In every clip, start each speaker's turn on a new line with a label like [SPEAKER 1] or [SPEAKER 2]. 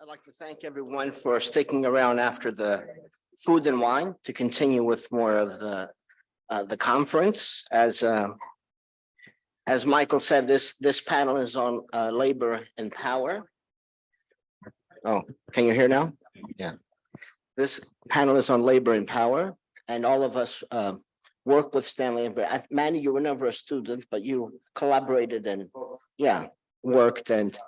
[SPEAKER 1] I'd like to thank everyone for sticking around after the food and wine to continue with more of the conference. As Michael said, this panel is on labor and power. Oh, can you hear now? Yeah. This panel is on labor and power, and all of us work with Stanley. Manny, you were never a student, but you collaborated and worked, and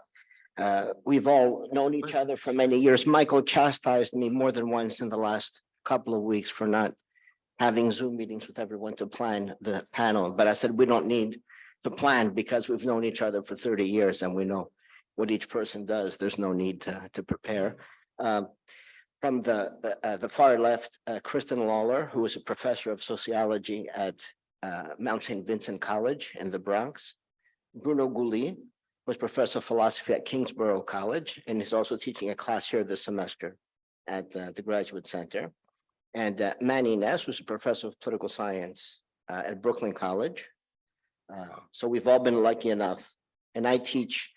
[SPEAKER 1] we've all known each other for many years. Michael chastised me more than once in the last couple of weeks for not having Zoom meetings with everyone to plan the panel. But I said, we don't need to plan because we've known each other for 30 years and we know what each person does. There's no need to prepare. From the far left, Kristen Lawler, who is a professor of sociology at Mount St. Vincent College in the Bronx. Bruno Gouly was professor of philosophy at Kingsborough College, and is also teaching a class here this semester at the Graduate Center. And Manny Ness, who's a professor of political science at Brooklyn College. So we've all been lucky enough, and I teach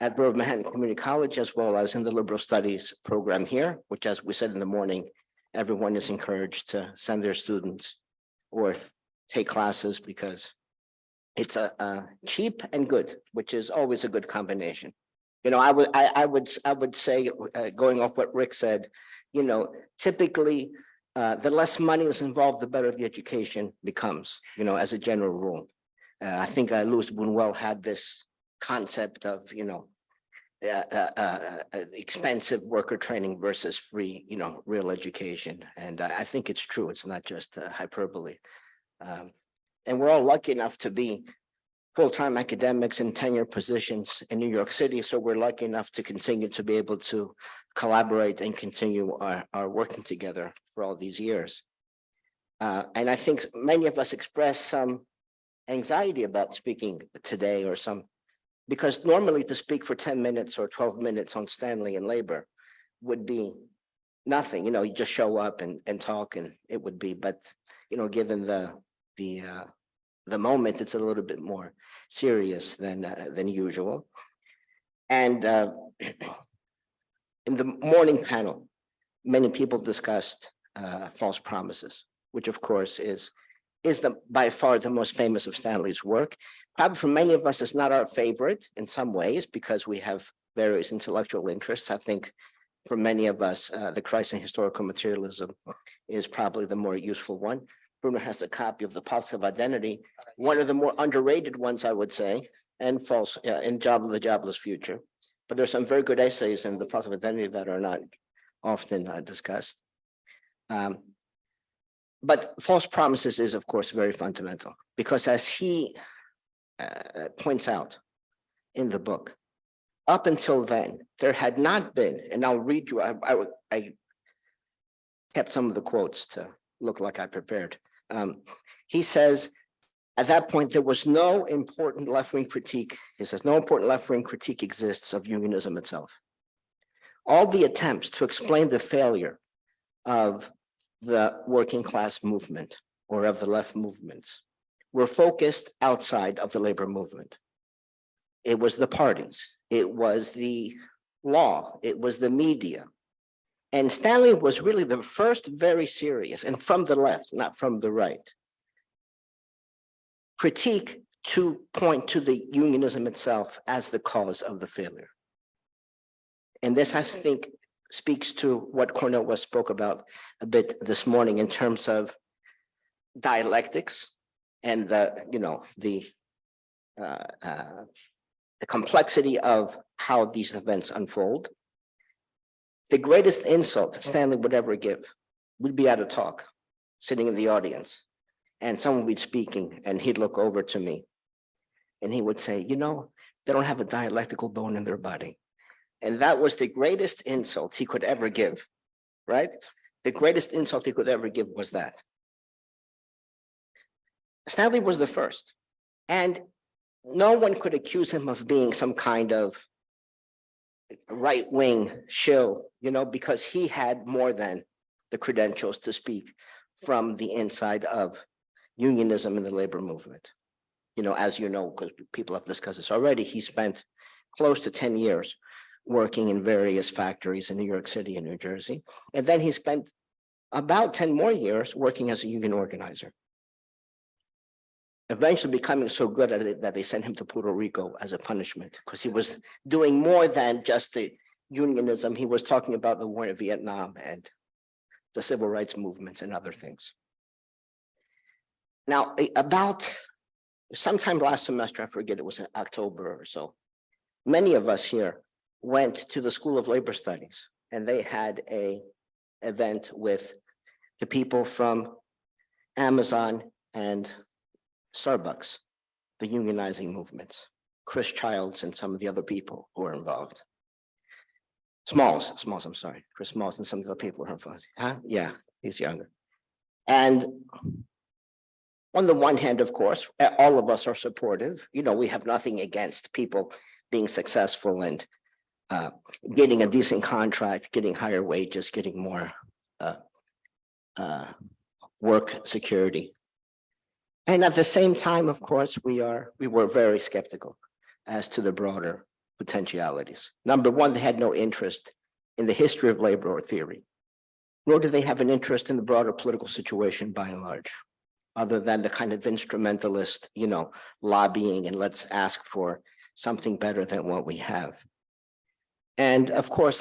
[SPEAKER 1] at Borough of Manhattan Community College, as well as in the liberal studies program here, which, as we said in the morning, everyone is encouraged to send their students or take classes because it's a cheap and good, which is always a good combination. You know, I would say, going off what Rick said, you know, typically the less money is involved, the better the education becomes, you know, as a general rule. I think Louis Buñuel had this concept of, you know, expensive worker training versus free, you know, real education. And I think it's true. It's not just hyperbole. And we're all lucky enough to be full-time academics in tenure positions in New York City. So we're lucky enough to continue to be able to collaborate and continue our working together for all these years. And I think many of us express some anxiety about speaking today, or because normally to speak for 10 minutes or 12 minutes on Stanley and labor would be nothing. You know, you just show up and talk, and it would be, but, you know, given the moment, it's a little bit more serious than usual. And in the morning panel, many people discussed false promises, which of course is by far the most famous of Stanley's work. Probably for many of us, it's not our favorite in some ways because we have various intellectual interests. I think for many of us, the Crisis in Historical Materialism is probably the more useful one. Bruno has a copy of The Politics of Identity, one of the more underrated ones, I would say, and false, in The Jobless Future. But there's some very good essays in The Politics of Identity that are not often discussed. But false promises is, of course, very fundamental, because as he points out in the book, up until then, there had not been, and I'll read you, I kept some of the quotes to look like I prepared. He says, at that point, there was no important left-wing critique. He says, no important left-wing critique exists of unionism itself. All the attempts to explain the failure of the working class movement or of the left movements were focused outside of the labor movement. It was the parties, it was the law, it was the media. And Stanley was really the first very serious, and from the left, not from the right, critique to point to the unionism itself as the cause of the failure. And this, I think, speaks to what Cornel West spoke about a bit this morning in terms of dialectics and the complexity of how these events unfold. The greatest insult Stanley would ever give would be at a talk, sitting in the audience, and someone would be speaking, and he'd look over to me, and he would say, you know, they don't have a dialectical bone in their body. And that was the greatest insult he could ever give, right? The greatest insult he could ever give was that. Stanley was the first, and no one could accuse him of being some kind of right-wing shill, you know, because he had more than the credentials to speak from the inside of unionism and the labor movement. You know, as you know, because people have discussed this already, he spent close to 10 years working in various factories in New York City and New Jersey. And then he spent about 10 more years working as a union organizer, eventually becoming so good at it that they sent him to Puerto Rico as a punishment, because he was doing more than just the unionism. He was talking about the war in Vietnam and the civil rights movements and other things. Now, about sometime last semester, I forget, it was in October or so, many of us here went to the School of Labor Studies, and they had an event with the people from Amazon and Starbucks, the unionizing movements, Chris Childs and some of the other people who were involved. Smalls, I'm sorry, Chris Smalls and some of the people who were involved. Huh? Yeah, he's younger. And on the one hand, of course, all of us are supportive. You know, we have nothing against people being successful and getting a decent contract, getting higher wages, getting more work security. And at the same time, of course, we were very skeptical as to the broader potentialities. Number one, they had no interest in the history of labor or theory, nor do they have an interest in the broader political situation by and large, other than the kind of instrumentalist, you know, lobbying and let's ask for something better than what we have. And of course,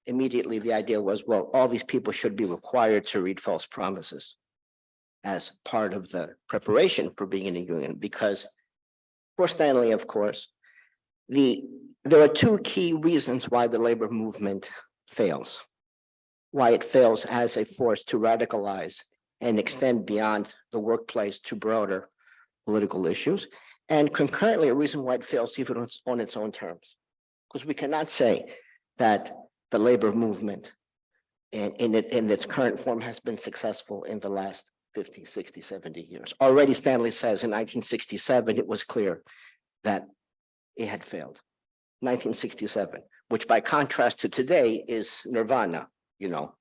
[SPEAKER 1] immediately the idea was, well, all these people should be required to read false promises as part of the preparation for being in a union, because for Stanley, of course, there are two key reasons why the labor movement fails, why it fails as a force to radicalize and extend beyond the workplace to broader political issues, and concurrently a reason why it fails even on its own terms. Because we cannot say that the labor movement in its current form has been successful in the last 50, 60, 70 years. Already Stanley says in 1967, it was clear that it had failed. 1967, which by contrast to today is nirvana, you know,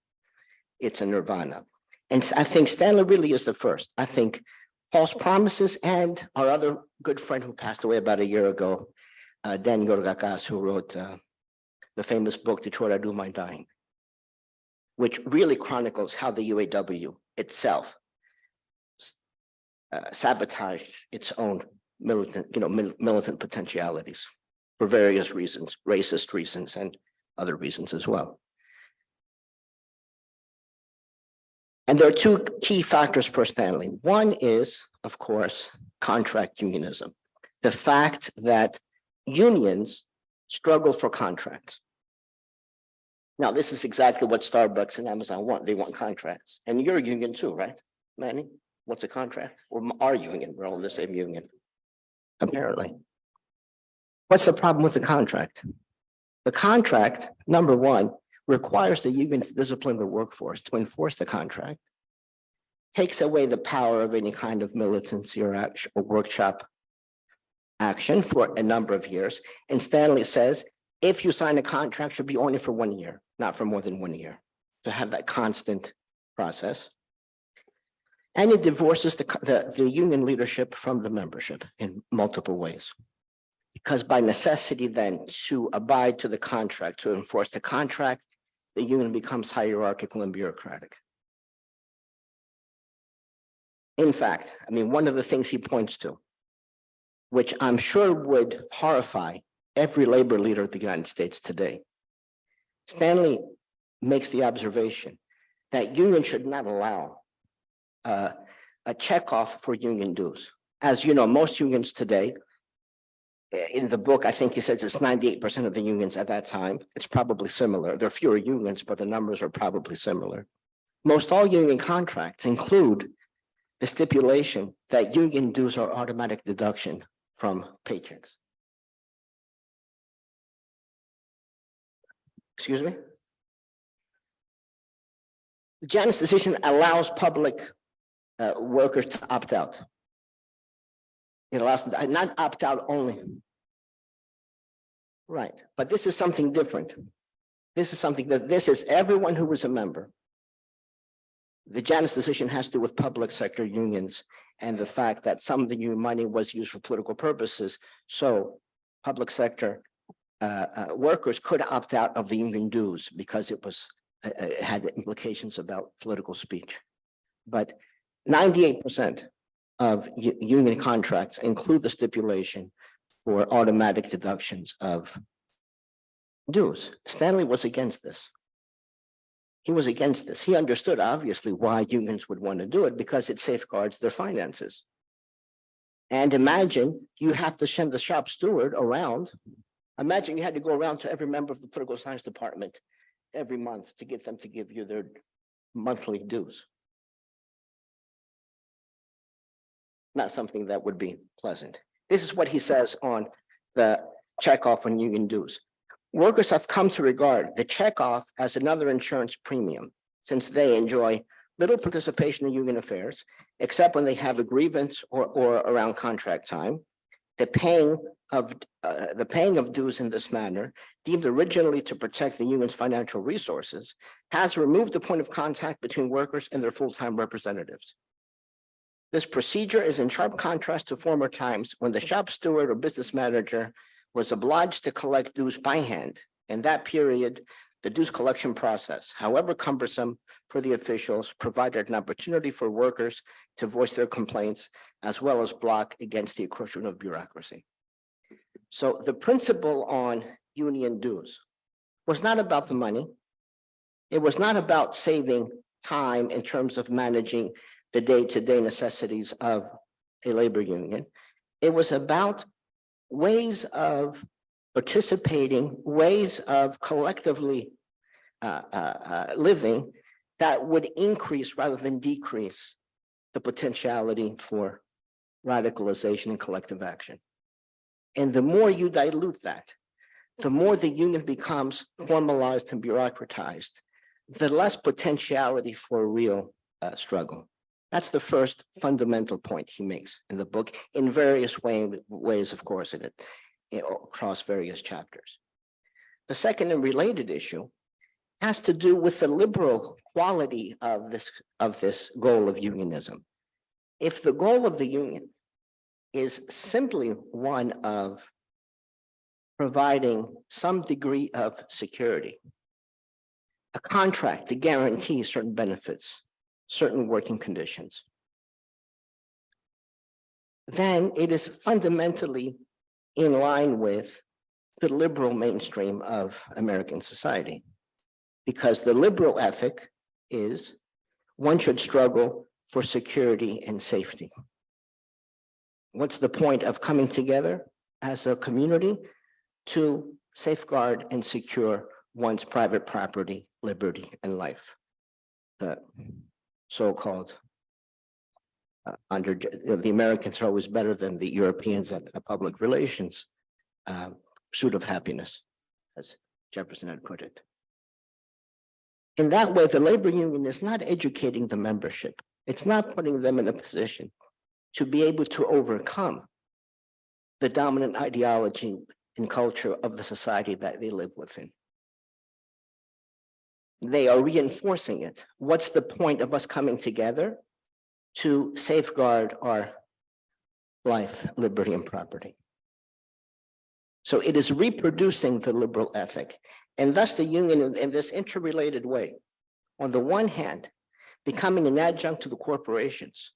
[SPEAKER 1] it's a nirvana. And I think Stanley really is the first. I think false promises and our other good friend who passed away about a year ago, Dan Yorgakas, who wrote the famous book, Detroit, I Do My Dying, which really chronicles how the UAW itself sabotaged its own militant potentialities for various reasons, racist reasons and other reasons as well. And there are two key factors for Stanley. One is, of course, contract unionism. The fact that unions struggle for contracts. Now, this is exactly what Starbucks and Amazon want. They want contracts. And you're a union too, right, Manny? What's a contract? Or our union, we're all in the same union, apparently. What's the problem with the contract? The contract, number one, requires the union to discipline the workforce to enforce the contract, takes away the power of any kind of militancy or action or workshop action for a number of years. And Stanley says, if you sign a contract, it should be only for 1 year, not for more than 1 year, to have that constant process. And it divorces the union leadership from the membership in multiple ways. Because by necessity then to abide to the contract, to enforce the contract, the union becomes hierarchical and bureaucratic. In fact, I mean, one of the things he points to, which I'm sure would horrify every labor leader of the United States today, Stanley makes the observation that unions should not allow a checkoff for union dues. As you know, most unions today, in the book, I think he says it's 98% of the unions at that time. It's probably similar. There are fewer unions, but the numbers are probably similar. Most all union contracts include the stipulation that union dues are automatic deduction from paychecks. Excuse me? The Janice decision allows public workers to opt out. It allows them to not opt out only. Right, but this is something different. This is something that this is everyone who was a member. The Janice decision has to do with public sector unions and the fact that some of the union money was used for political purposes. So public sector workers could opt out of the union dues because it had implications about political speech. But 98% of union contracts include the stipulation for automatic deductions of dues. Stanley was against this. He was against this. He understood, obviously, why unions would want to do it, because it safeguards their finances. And imagine you have to send the shop steward around. Imagine you had to go around to every member of the political science department every month to get them to give you their monthly dues. Not something that would be pleasant. This is what he says on the checkoff on union dues. Workers have come to regard the checkoff as another insurance premium, since they enjoy little participation in union affairs, except when they have a grievance or around contract time. The paying of dues in this manner, deemed originally to protect the union's financial resources, has removed the point of contact between workers and their full-time representatives. This procedure is in sharp contrast to former times when the shop steward or business manager was obliged to collect dues by hand. In that period, the dues collection process, however cumbersome for the officials, provided an opportunity for workers to voice their complaints, as well as block against the encroachment of bureaucracy. So the principle on union dues was not about the money. It was not about saving time in terms of managing the day-to-day necessities of a labor union. It was about ways of participating, ways of collectively living that would increase rather than decrease the potentiality for radicalization and collective action. And the more you dilute that, the more the union becomes formalized and bureaucratized, the less potentiality for real struggle. That's the first fundamental point he makes in the book, in various ways, of course, in it, across various chapters. The second and related issue has to do with the liberal quality of this goal of unionism. If the goal of the union is simply one of providing some degree of security, a contract to guarantee certain benefits, certain working conditions, then it is fundamentally in line with the liberal mainstream of American society. Because the liberal ethic is one should struggle for security and safety. What's the point of coming together as a community? To safeguard and secure one's private property, liberty, and life. The so-called the Americans are always better than the Europeans at public relations, pursuit of happiness, as Jefferson had put it. In that way, the labor union is not educating the membership. It's not putting them in a position to be able to overcome the dominant ideology and culture of the society that they live within. They are reinforcing it. What's the point of us coming together? To safeguard our life, liberty, and property. So it is reproducing the liberal ethic, and thus the union in this interrelated way. On the one hand, becoming an adjunct to the corporations,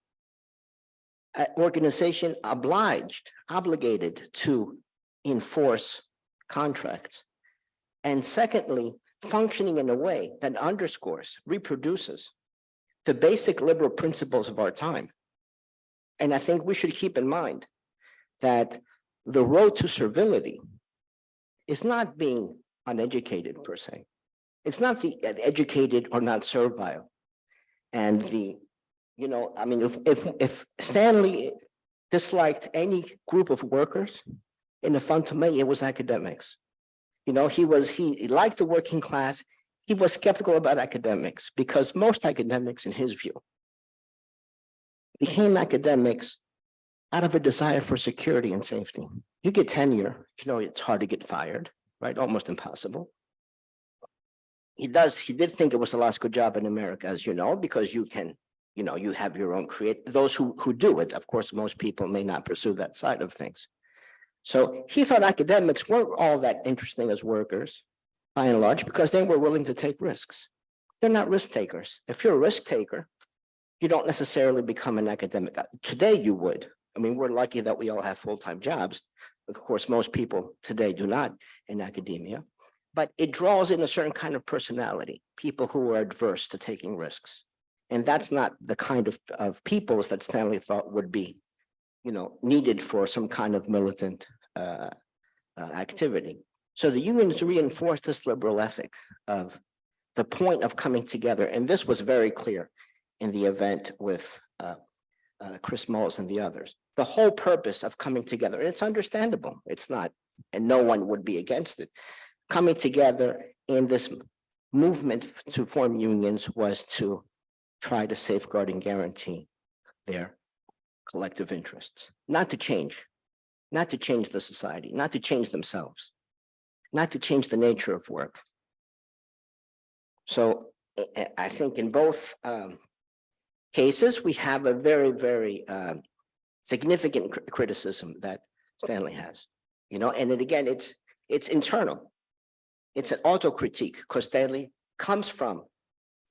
[SPEAKER 1] an organization obligated to enforce contracts. And secondly, functioning in a way that underscores, reproduces the basic liberal principles of our time. And I think we should keep in mind that the road to servility is not being uneducated per se. It's not the educated or not servile. And if Stanley disliked any group of workers in the Fontenay, it was academics. He liked the working class. He was skeptical about academics because most academics, in his view, became academics out of a desire for security and safety. You get tenure, it's hard to get fired, right? Almost impossible. He did think it was the last good job in America, as you know, because you can, you have your own those who do it. Of course, most people may not pursue that side of things. So he thought academics weren't all that interesting as workers, by and large, because they were willing to take risks. They're not risk takers. If you're a risk taker, you don't necessarily become an academic. Today you would. I mean, we're lucky that we all have full-time jobs. Of course, most people today do not in academia, but it draws in a certain kind of personality, people who are adverse to taking risks. And that's not the kind of peoples that Stanley thought would be, needed for some kind of militant activity. So the unions reinforced this liberal ethic of the point of coming together. And this was very clear in the event with Chris Moles and the others. The whole purpose of coming together, and it's understandable, it's not, and no one would be against it. Coming together in this movement to form unions was to try to safeguard and guarantee their collective interests, not to change the society, not to change themselves, not to change the nature of work. So I think in both cases, we have a very, very significant criticism that Stanley has, and again, it's internal. It's an auto-critique because Stanley comes from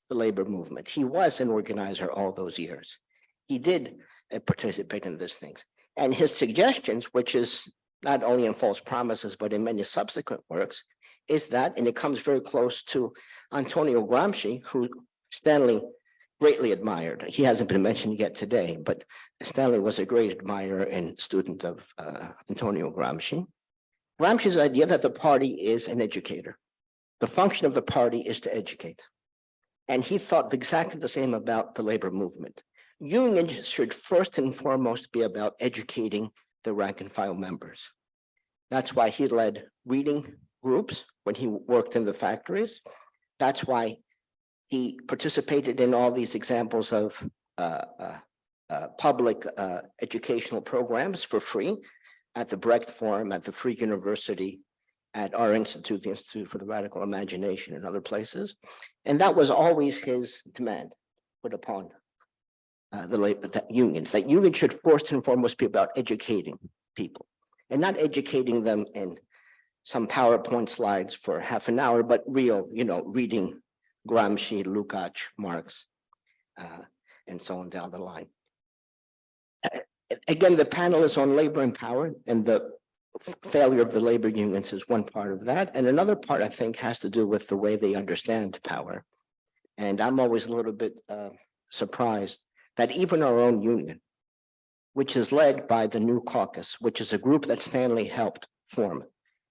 [SPEAKER 1] the labor movement. He was an organizer all those years. He did participate in these things. And his suggestions, which is not only in False Promises, but in many subsequent works, is that, and it comes very close to Antonio Gramsci, who Stanley greatly admired. He hasn't been mentioned yet today, but Stanley was a great admirer and student of Antonio Gramsci. Gramsci's idea that the party is an educator. The function of the party is to educate. And he thought exactly the same about the labor movement. Unions should first and foremost be about educating the rank and file members. That's why he led reading groups when he worked in the factories. That's why he participated in all these examples of public educational programs for free at the Brecht Forum, at the Free University, at our institute, the Institute for the Radical Imagination, and other places. And that was always his demand put upon the unions, that unions should first and foremost be about educating people and not educating them in some PowerPoint slides for half an hour, but real, reading Gramsci, Lukács, Marx, and so on down the line. Again, the panel is on labor and power, and the failure of the labor unions is one part of that. And another part, I think, has to do with the way they understand power. And I'm always a little bit surprised that even our own union, which is led by the New Caucus, which is a group that Stanley helped form,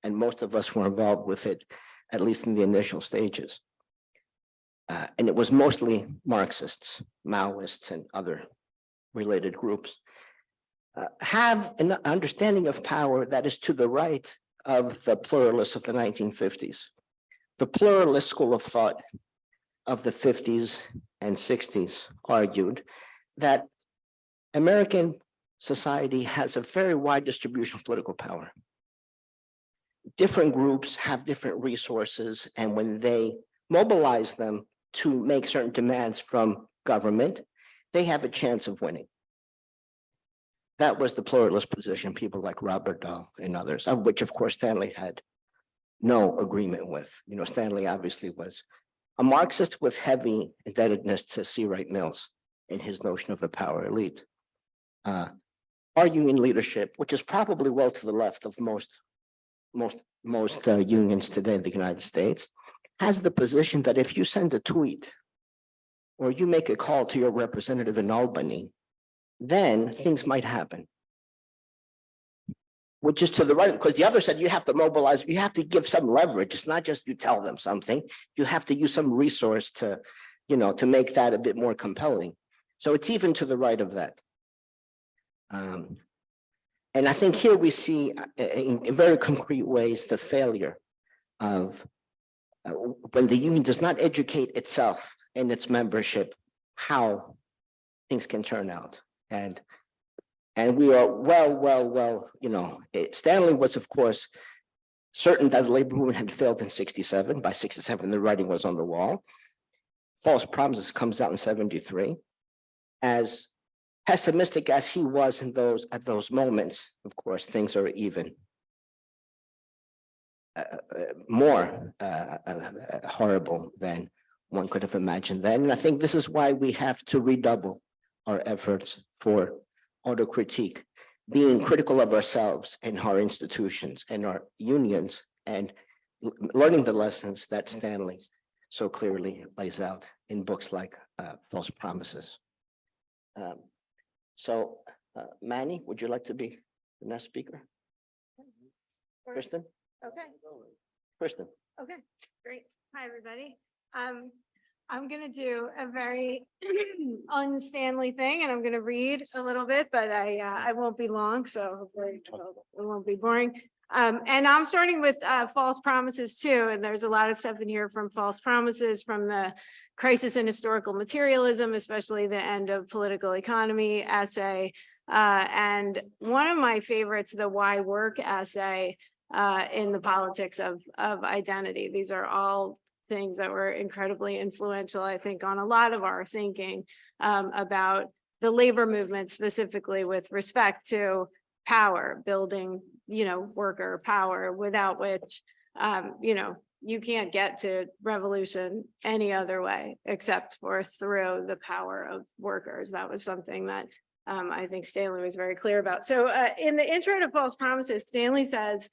[SPEAKER 1] and most of us were involved with it, at least in the initial stages. And it was mostly Marxists, Maoists, and other related groups, have an understanding of power that is to the right of the pluralists of the 1950s. The pluralist school of thought of the 50s and 60s argued that American society has a very wide distribution of political power. Different groups have different resources, and when they mobilize them to make certain demands from government, they have a chance of winning. That was the pluralist position, people like Robert Dahl and others, of which, of course, Stanley had no agreement with. Stanley obviously was a Marxist with heavy indebtedness to C. Wright Mills in his notion of the power elite. Our union leadership, which is probably well to the left of most unions today in the United States, has the position that if you send a tweet or you make a call to your representative in Albany, then things might happen. Which is to the right, because the other said you have to mobilize, you have to give some leverage. It's not just you tell them something, you have to use some resource to, to make that a bit more compelling. So it's even to the right of that. And I think here we see in very concrete ways the failure of when the union does not educate itself and its membership, how things can turn out. And we are well, Stanley was, of course, certain that the labor movement had failed in 67. By 67, the writing was on the wall. False Promises comes out in 73. As pessimistic as he was at those moments, of course, things are even more horrible than one could have imagined then. And I think this is why we have to redouble our efforts for autocritique, being critical of ourselves and our institutions and our unions, and learning the lessons that Stanley so clearly lays out in books like False Promises. Manny, would you like to be the next speaker? Kristen?
[SPEAKER 2] Okay.
[SPEAKER 1] Kristen.
[SPEAKER 2] Okay, great. Hi, everybody. I'm going to do a very un-Stanley thing, and I'm going to read a little bit, but I won't be long, so hopefully it won't be boring. And I'm starting with False Promises too, and there's a lot of stuff in here from False Promises, from the Crisis in Historical Materialism, especially the End of Political Economy essay. And one of my favorites, the Why Work essay, in the Politics of Identity. These are all things that were incredibly influential, I think, on a lot of our thinking about the labor movement, specifically with respect to power, building, worker power, without which, you can't get to revolution any other way except for through the power of workers. That was something that I think Stanley was very clear about. So in the intro to False Promises, Stanley says,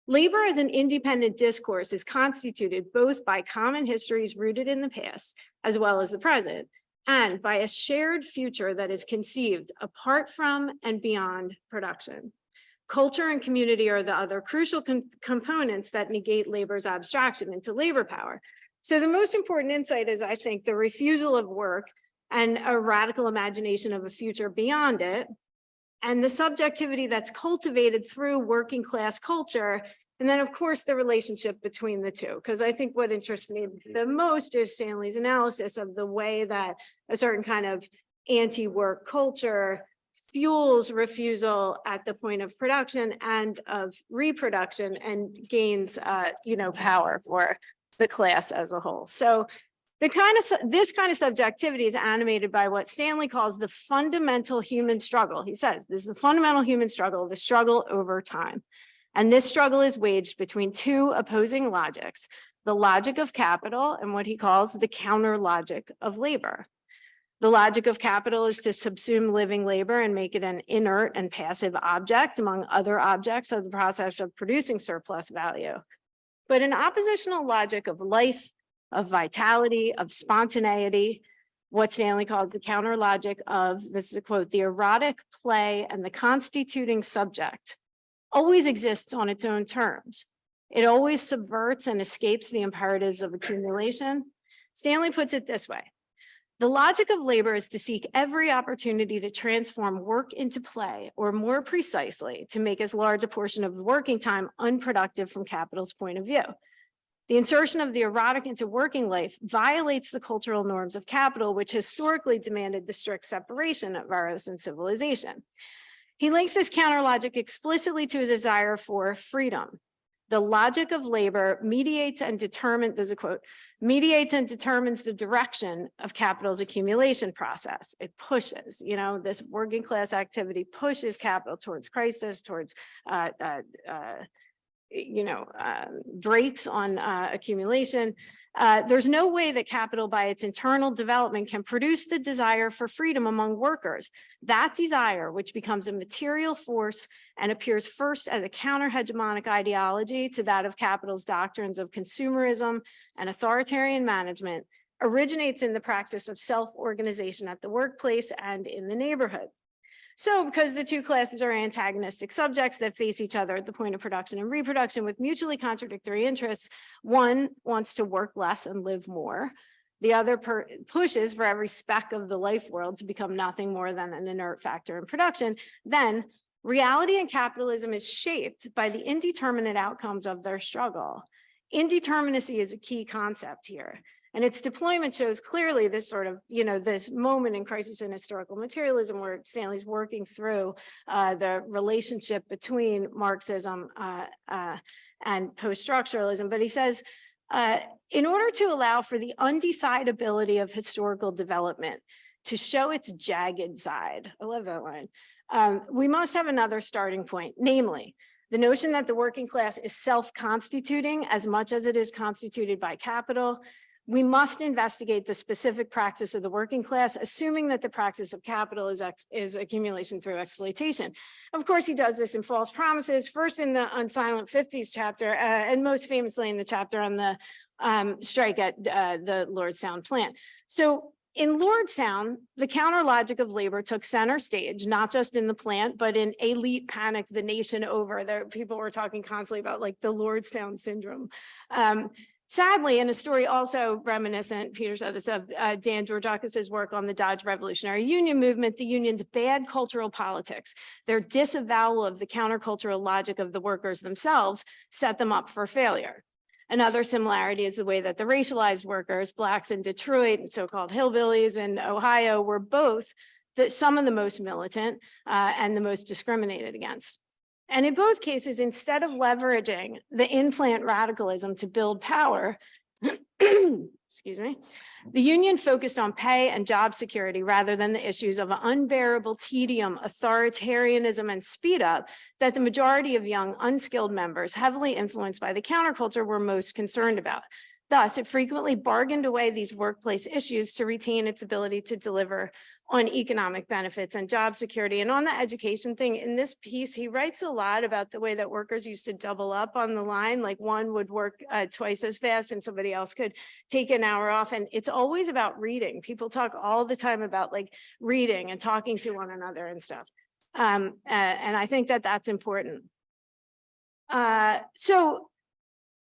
[SPEAKER 2] labor as an independent discourse is constituted both by common histories rooted in the past, as well as the present, and by a shared future that is conceived apart from and beyond production. Culture and community are the other crucial components that negate labor's abstraction into labor power. So the most important insight is, I think, the refusal of work and a radical imagination of a future beyond it, and the subjectivity that's cultivated through working class culture. And then, of course, the relationship between the two, because I think what interests me the most is Stanley's analysis of the way that a certain kind of anti-work culture fuels refusal at the point of production and of reproduction, and gains, power for the class as a whole. So this kind of subjectivity is animated by what Stanley calls the fundamental human struggle. He says this is the fundamental human struggle, the struggle over time. And this struggle is waged between two opposing logics, the logic of capital and what he calls the counter logic of labor. The logic of capital is to subsume living labor and make it an inert and passive object among other objects of the process of producing surplus value. But an oppositional logic of life, of vitality, of spontaneity, what Stanley calls the counter logic of, this is a quote, the erotic play and the constituting subject, always exists on its own terms. It always subverts and escapes the imperatives of accumulation. Stanley puts it this way: the logic of labor is to seek every opportunity to transform work into play, or more precisely, to make as large a portion of working time unproductive from capital's point of view. The insertion of the erotic into working life violates the cultural norms of capital, which historically demanded the strict separation of eros and civilization. He links this counter logic explicitly to a desire for freedom. The logic of labor mediates and determines, there's a quote, mediates and determines the direction of capital's accumulation process. It pushes, this working class activity pushes capital towards crisis, towards brakes on accumulation. There's no way that capital by its internal development can produce the desire for freedom among workers. That desire, which becomes a material force and appears first as a counter-hegemonic ideology to that of capital's doctrines of consumerism and authoritarian management, originates in the praxis of self-organization at the workplace and in the neighborhood. So because the two classes are antagonistic subjects that face each other at the point of production and reproduction with mutually contradictory interests, one wants to work less and live more. The other pushes for every speck of the life world to become nothing more than an inert factor in production. Then reality and capitalism is shaped by the indeterminate outcomes of their struggle. Indeterminacy is a key concept here. And its deployment shows clearly this sort of, this moment in Crisis in Historical Materialism where Stanley's working through the relationship between Marxism and post-structuralism. But he says, in order to allow for the undecidability of historical development to show its jagged side, I love that line, we must have another starting point, namely, The notion that the working class is self-constituting as much as it is constituted by capital. We must investigate the specific practice of the working class, assuming that the practice of capital is accumulation through exploitation. Of course, he does this in False Promises, first in the Unsilent 50s chapter, and most famously in the chapter on the strike at the Lordstown plant. So in Lordstown, the counter logic of labor took center stage, not just in the plant, but in elite panic the nation over. There, people were talking constantly about like the Lordstown syndrome. Sadly, in a story also reminiscent, Peter said this, of Dan Georgakis's work on the Dodge Revolutionary Union movement, the union's bad cultural politics, their disavowal of the countercultural logic of the workers themselves set them up for failure. Another similarity is the way that the racialized workers, Blacks in Detroit and so-called hillbillies in Ohio, were both some of the most militant and the most discriminated against. And in both cases, instead of leveraging the in-plant radicalism to build power, excuse me, the union focused on pay and job security rather than the issues of unbearable tedium, authoritarianism, and speed up that the majority of young, unskilled members, heavily influenced by the counterculture, were most concerned about. Thus, it frequently bargained away these workplace issues to retain its ability to deliver on economic benefits and job security. And on the education thing, in this piece, he writes a lot about the way that workers used to double up on the line, like one would work twice as fast and somebody else could take an hour off. And it's always about reading. People talk all the time about like reading and talking to one another and stuff. And I think that that's important. So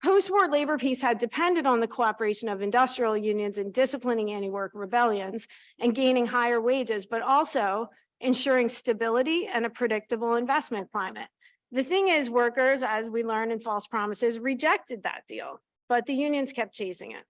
[SPEAKER 2] post-war labor peace had depended on the cooperation of industrial unions in disciplining anti-work rebellions and gaining higher wages, but also ensuring stability and a predictable investment climate. The thing is, workers, as we learn in False Promises, rejected that deal, but the unions kept chasing it.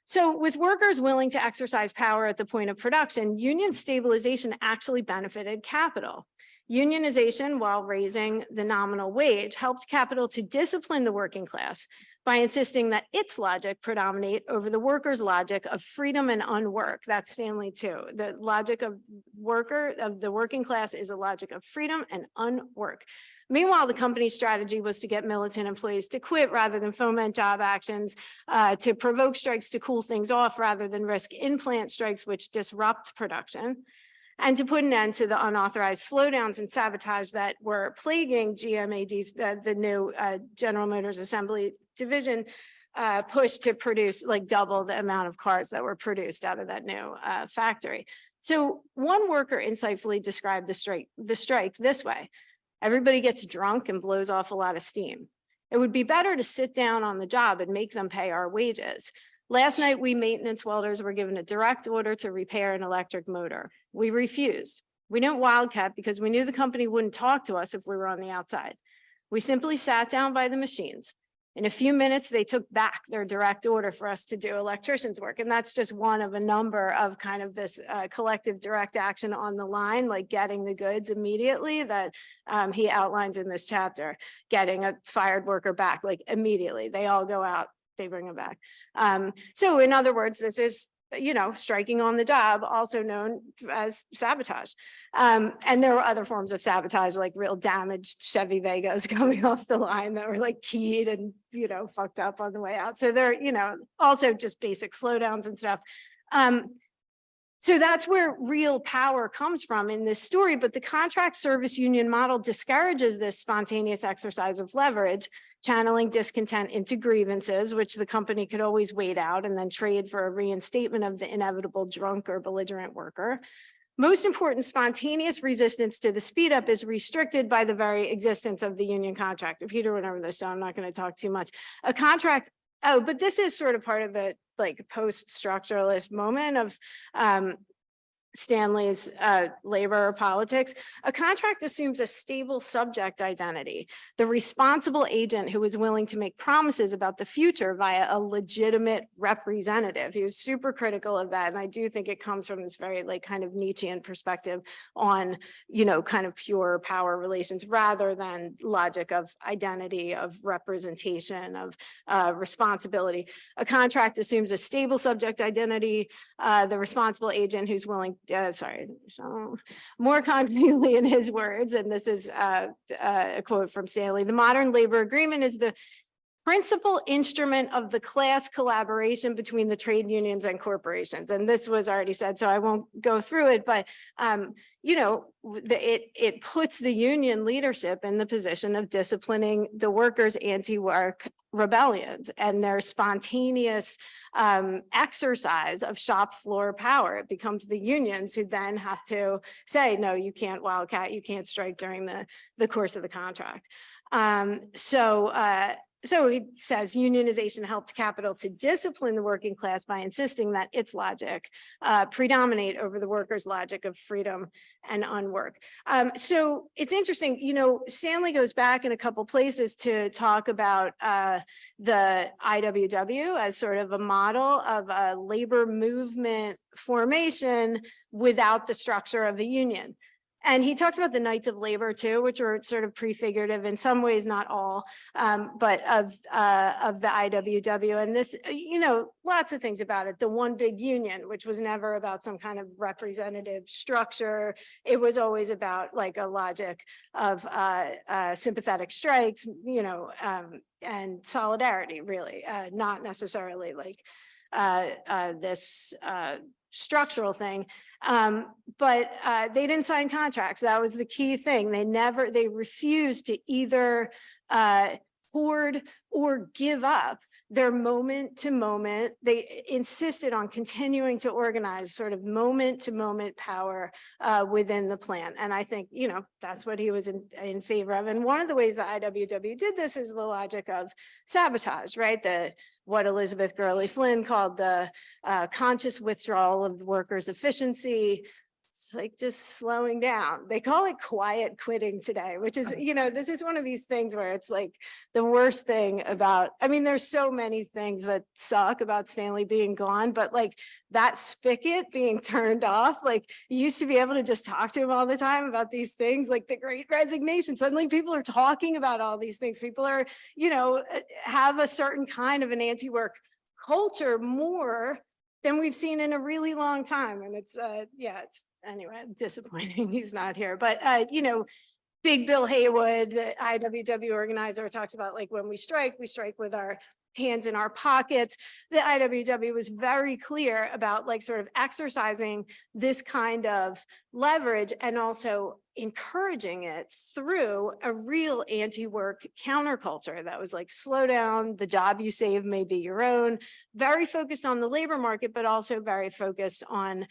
[SPEAKER 2] So with workers willing to exercise power at the point of production, union stabilization actually benefited capital. Unionization, while raising the nominal wage, helped capital to discipline the working class by insisting that its logic predominate over the workers' logic of freedom and unwork. That's Stanley too. The logic of the working class is a logic of freedom and unwork. Meanwhile, the company's strategy was to get militant employees to quit rather than foment job actions, to provoke strikes to cool things off rather than risk in-plant strikes, which disrupt production, and to put an end to the unauthorized slowdowns and sabotage that were plaguing GMAD's, the new General Motors Assembly Division push to produce like double the amount of cars that were produced out of that new factory. So one worker insightfully described the strike this way: everybody gets drunk and blows off a lot of steam. It would be better to sit down on the job and make them pay our wages. Last night, we maintenance welders were given a direct order to repair an electric motor. We refused. We didn't wildcat because we knew the company wouldn't talk to us if we were on the outside. We simply sat down by the machines. In a few minutes, they took back their direct order for us to do electrician's work. And that's just one of a number of kind of this collective direct action on the line, like getting the goods immediately that he outlines in this chapter, getting a fired worker back, like immediately. They all go out, they bring them back. So in other words, this is, striking on the job, also known as sabotage. And there were other forms of sabotage, like real damaged Chevy Vegas coming off the line that were like keyed and, fucked up on the way out. So they're, also just basic slowdowns and stuff. So that's where real power comes from in this story, but the contract service union model discourages this spontaneous exercise of leverage, channeling discontent into grievances, which the company could always wait out and then trade for a reinstatement of the inevitable drunk or belligerent worker. Most important, spontaneous resistance to the speed up is restricted by the very existence of the union contract. Peter went over this, so I'm not going to talk too much. A contract, but this is sort of part of the post-structuralist moment of Stanley's labor politics. A contract assumes a stable subject identity, the responsible agent who is willing to make promises about the future via a legitimate representative. He was super critical of that. And I do think it comes from this very kind of Nietzschean perspective on, kind of pure power relations rather than logic of identity, of representation, of responsibility. A contract assumes a stable subject identity, the responsible agent who's willing sorry, so more concretely in his words, and this is a quote from Stanley, the modern labor agreement is the principal instrument of the class collaboration between the trade unions and corporations. And this was already said, so I won't go through it, but it puts the union leadership in the position of disciplining the workers' anti-work rebellions and their spontaneous exercise of shop floor power. It becomes the unions who then have to say, no, you can't wildcat, you can't strike during the course of the contract. So he says unionization helped capital to discipline the working class by insisting that its logic predominate over the workers' logic of freedom and unwork. So it's interesting, Stanley goes back in a couple places to talk about the IWW as sort of a model of a labor movement formation without the structure of a union. And he talks about the Knights of Labor too, which were sort of prefigurative in some ways, not all, but of the IWW. And this, lots of things about it. The one big union, which was never about some kind of representative structure. It was always about like a logic of sympathetic strikes, and solidarity, really, not necessarily like this structural thing. But they didn't sign contracts. That was the key thing. They refused to either hoard or give up their moment to moment. They insisted on continuing to organize sort of moment to moment power within the plan. And I think, that's what he was in favor of. And one of the ways the IWW did this is the logic of sabotage, right? What Elizabeth Gurley Flynn called the conscious withdrawal of workers' efficiency. It's like just slowing down. They call it quiet quitting today, which is, this is one of these things where it's like the worst thing about, there's so many things that suck about Stanley being gone, but like that spigot being turned off, like you used to be able to just talk to him all the time about these things, like the Great Resignation. Suddenly people are talking about all these things. People are, have a certain kind of an anti-work culture more than we've seen in a really long time. And it's, it's anyway, disappointing he's not here. But, Big Bill Haywood, the IWW organizer, talks about like when we strike with our hands in our pockets. The IWW was very clear about like sort of exercising this kind of leverage and also encouraging it through a real anti-work counterculture that was like, slow down, the job you save may be your own, very focused on the labor market, but also very focused on,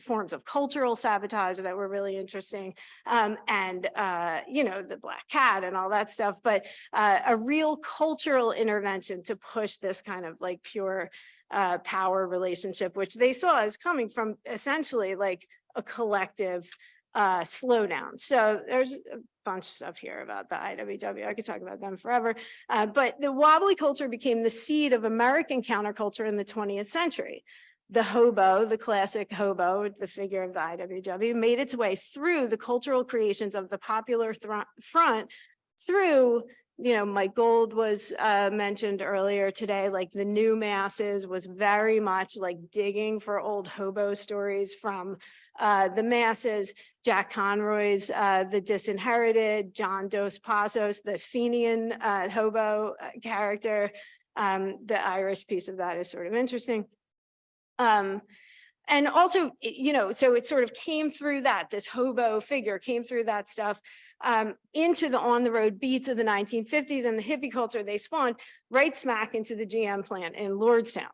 [SPEAKER 2] forms of cultural sabotage that were really interesting, and the black cat and all that stuff, but a real cultural intervention to push this kind of like pure power relationship, which they saw as coming from essentially like a collective slowdown. So there's a bunch of stuff here about the IWW. I could talk about them forever, but the wobbly culture became the seed of American counterculture in the 20th century. The hobo, the classic hobo, the figure of the IWW, made its way through the cultural creations of the popular front through, Mike Gold was mentioned earlier today, like the new masses was very much like digging for old hobo stories from the masses. Jack Conroy's The Disinherited, John Dos Passos, the Fenian hobo character. The Irish piece of that is sort of interesting. And also, so it sort of came through that, this hobo figure came through that stuff into the on-the-road beats of the 1950s and the hippie culture they spawned right smack into the GM plant in Lordstown.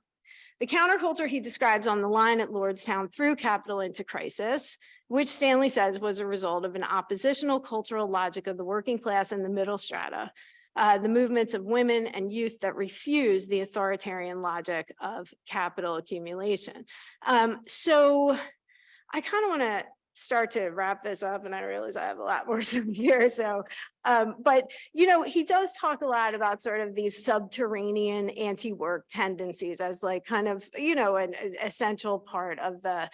[SPEAKER 2] The counterculture he describes on the line at Lordstown threw capital into crisis, which Stanley says was a result of an oppositional cultural logic of the working class and the middle strata. The movements of women and youth that refuse the authoritarian logic of capital accumulation. So I kind of want to start to wrap this up, and I realize I have a lot more stuff here. So, but he does talk a lot about sort of these subterranean anti-work tendencies as like kind of, an essential part of the,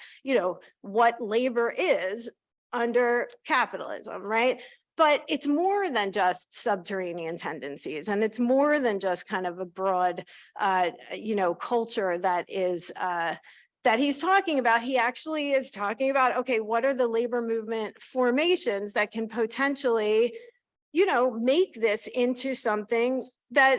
[SPEAKER 2] what labor is under capitalism, right? But it's more than just subterranean tendencies, and it's more than just kind of a broad, culture that is that he's talking about, he actually is talking about, okay, what are the labor movement formations that can potentially, you know, make this into something that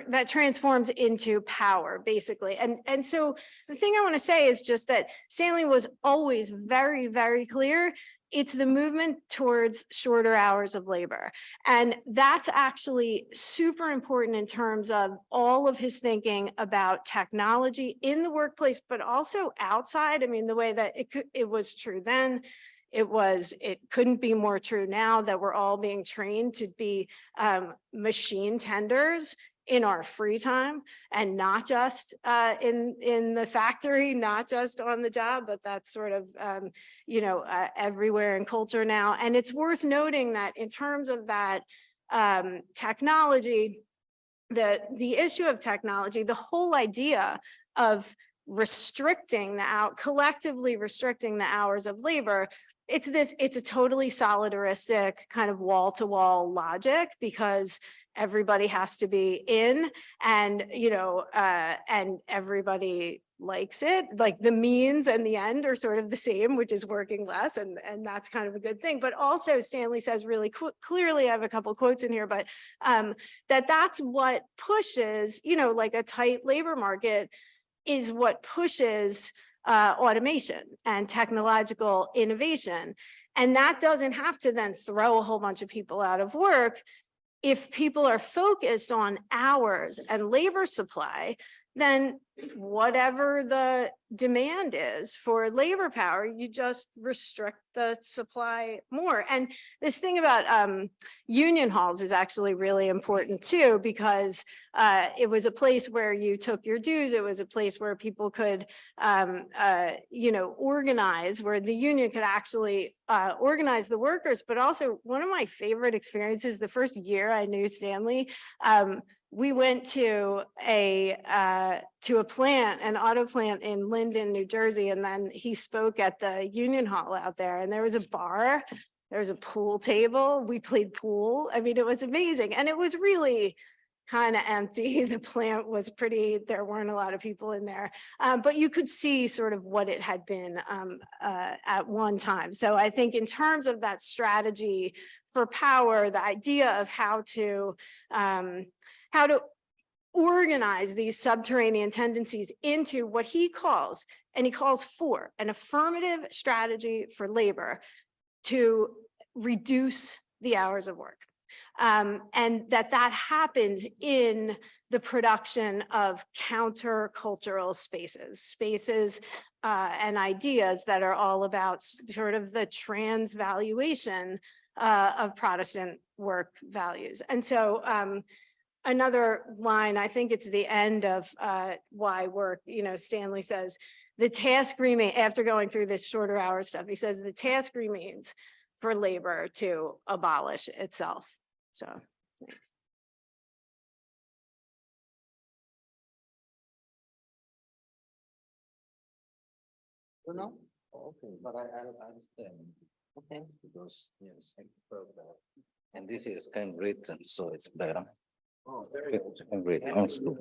[SPEAKER 2] that transforms into power, basically. And so the thing I want to say is just that Stanley was always very, very clear. It's the movement towards shorter hours of labor. And that's actually super important in terms of all of his thinking about technology in the workplace, but also outside. I mean, the way that it was true then, it couldn't be more true now that we're all being trained to be machine tenders in our free time, and not just in the factory, not just on the job, but that's sort of you know, everywhere in culture now. And it's worth noting that in terms of that technology, the issue of technology, the whole idea of collectively restricting the hours of labor, it's a totally solidaristic kind of wall-to-wall logic, because everybody has to be in, and you know, and everybody likes it. Like the means and the end are sort of the same, which is working less, and that's kind of a good thing. But also Stanley says really clearly, I have a couple quotes in here, but that's what pushes, you know, like a tight labor market is what pushes automation and technological innovation. And that doesn't have to then throw a whole bunch of people out of work. If people are focused on hours and labor supply, then whatever the demand is for labor power, you just restrict the supply more. And this thing about union halls is actually really important too, because it was a place where you took your dues. It was a place where people could, you know, organize, where the union could actually organize the workers. But also, one of my favorite experiences, the first year I knew Stanley, we went to a plant, an auto plant in Linden, New Jersey, and then he spoke at the Union Hall out there, and there was a bar, there was a pool table, we played pool. I mean, it was amazing, and it was really kind of empty. The plant was pretty, there weren't a lot of people in there, but you could see sort of what it had been at one time. So I think in terms of that strategy for power, the idea of how to organize these subterranean tendencies into what he calls, and he calls for, an affirmative strategy for labor to reduce the hours of work. And that happens in the production of countercultural spaces and ideas that are all about sort of the transvaluation of Protestant work values. And so another line, I think it's the end of Why Work, you know, Stanley says, the task remains, after going through this shorter hour stuff, he says the task remains for labor to abolish itself. So, thanks.
[SPEAKER 3] You know? Okay, but I understand. Okay. Because, yes, and this is handwritten, so it's better. Oh, very good. Handwritten, also.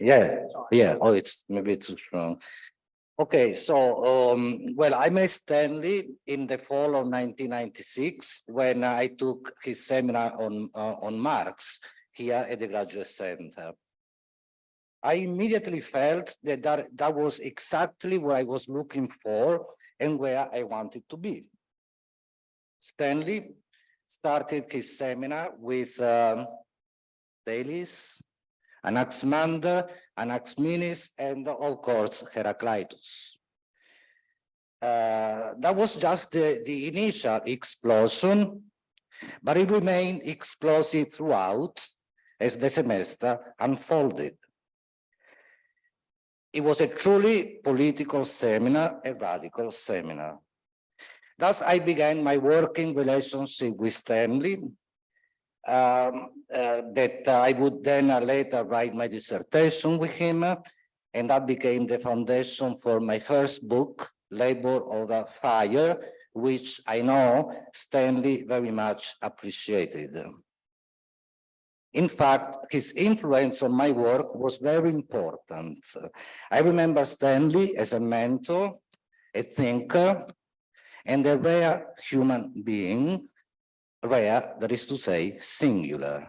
[SPEAKER 3] Yeah, oh, it's maybe too strong. Okay, so, well, I met Stanley in the fall of 1996 when I took his seminar on Marx here at the Graduate Center. I immediately felt that was exactly what I was looking for and where I wanted to be. Stanley started his seminar with Pelias, Anaximander, Anaximenes, and of course, Heraclitus. That was just the initial explosion, but it remained explosive throughout as the semester unfolded. It was a truly political seminar, a radical seminar. Thus, I began my working relationship with Stanley, that I would then later write my dissertation with him, and that became the foundation for my first book, Labor Over Fire, which I know Stanley very much appreciated. In fact, his influence on my work was very important. I remember Stanley as a mentor, a thinker, and a rare human being, rare, that is to say, singular.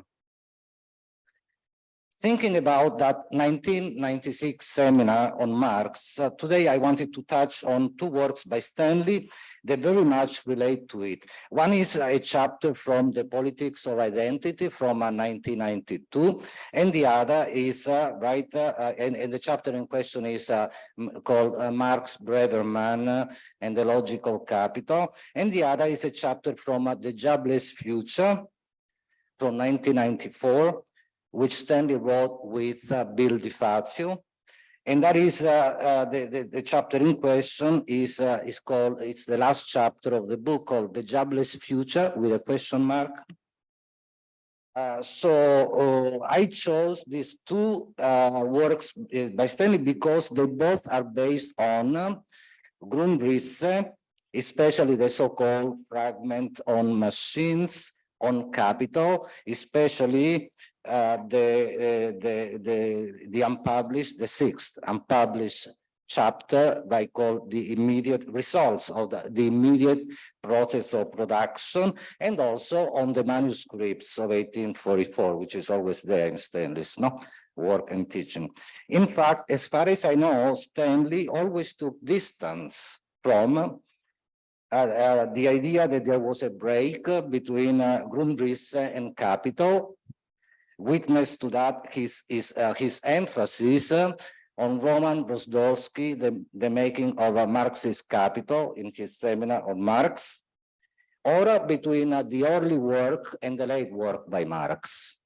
[SPEAKER 3] Thinking about that 1996 seminar on Marx, today I wanted to touch on two works by Stanley that very much relate to it. One is a chapter from The Politics of Identity from 1992, and the other is, and the chapter in question is called Marx, Braverman, and the Logical Capital, and the other is a chapter from The Jobless Future from 1994, which Stanley wrote with Bill DiFazio. And that is the chapter in question is called, it's the last chapter of the book called The Jobless Future with a question mark. So I chose these two works by Stanley because they both are based on Grundrisse, especially the so-called fragment on machines, on capital, especially the unpublished, the sixth unpublished chapter by called The Immediate Results of the immediate process of production, and also on the manuscripts of 1844, which is always there in Stanley's work and teaching. In fact, as far as I know, Stanley always took distance from the idea that there was a break between Grundrisse and capital. Witness to that his emphasis on Roman Brosdolsky, the making of a Marxist capital in his seminar on Marx, or between the early work and the late work by Marx.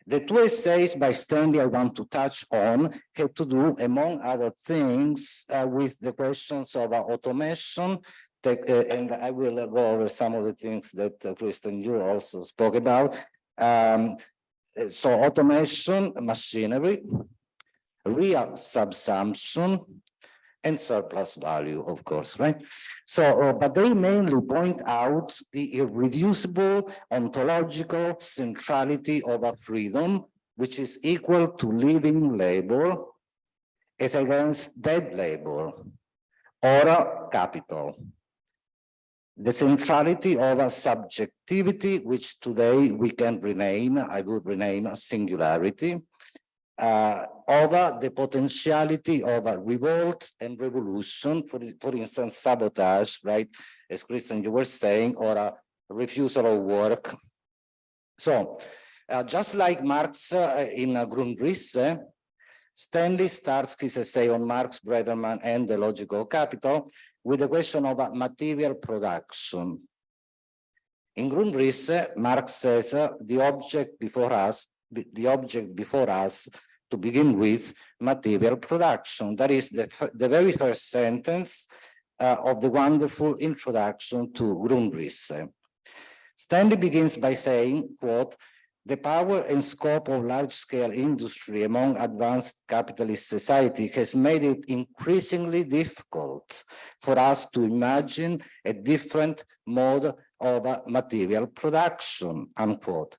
[SPEAKER 3] The two essays by Stanley I want to touch on have to do, among other things, with the questions of automation, and I will go over some of the things that Kristen, you also spoke about. So automation, machinery, real subsumption, and surplus value, of course, right? So, but they mainly point out the irreducible ontological centrality of a freedom, which is equal to living labor as against dead labor or capital. The centrality of a subjectivity, which today we can rename, I would rename a singularity, over the potentiality of a revolt and revolution, for instance, sabotage, right? As Kristen, you were saying, or a refusal of work. So, just like Marx in Grundrisse, Stanley starts his essay on Marx, Braverman, and the Logical Capital with the question of material production. In Grundrisse, Marx says the object before us, to begin with, material production. That is the very first sentence of the wonderful introduction to Grundrisse. Stanley begins by saying, quote, "The power and scope of large-scale industry among advanced capitalist society has made it increasingly difficult for us to imagine a different mode of material production," unquote.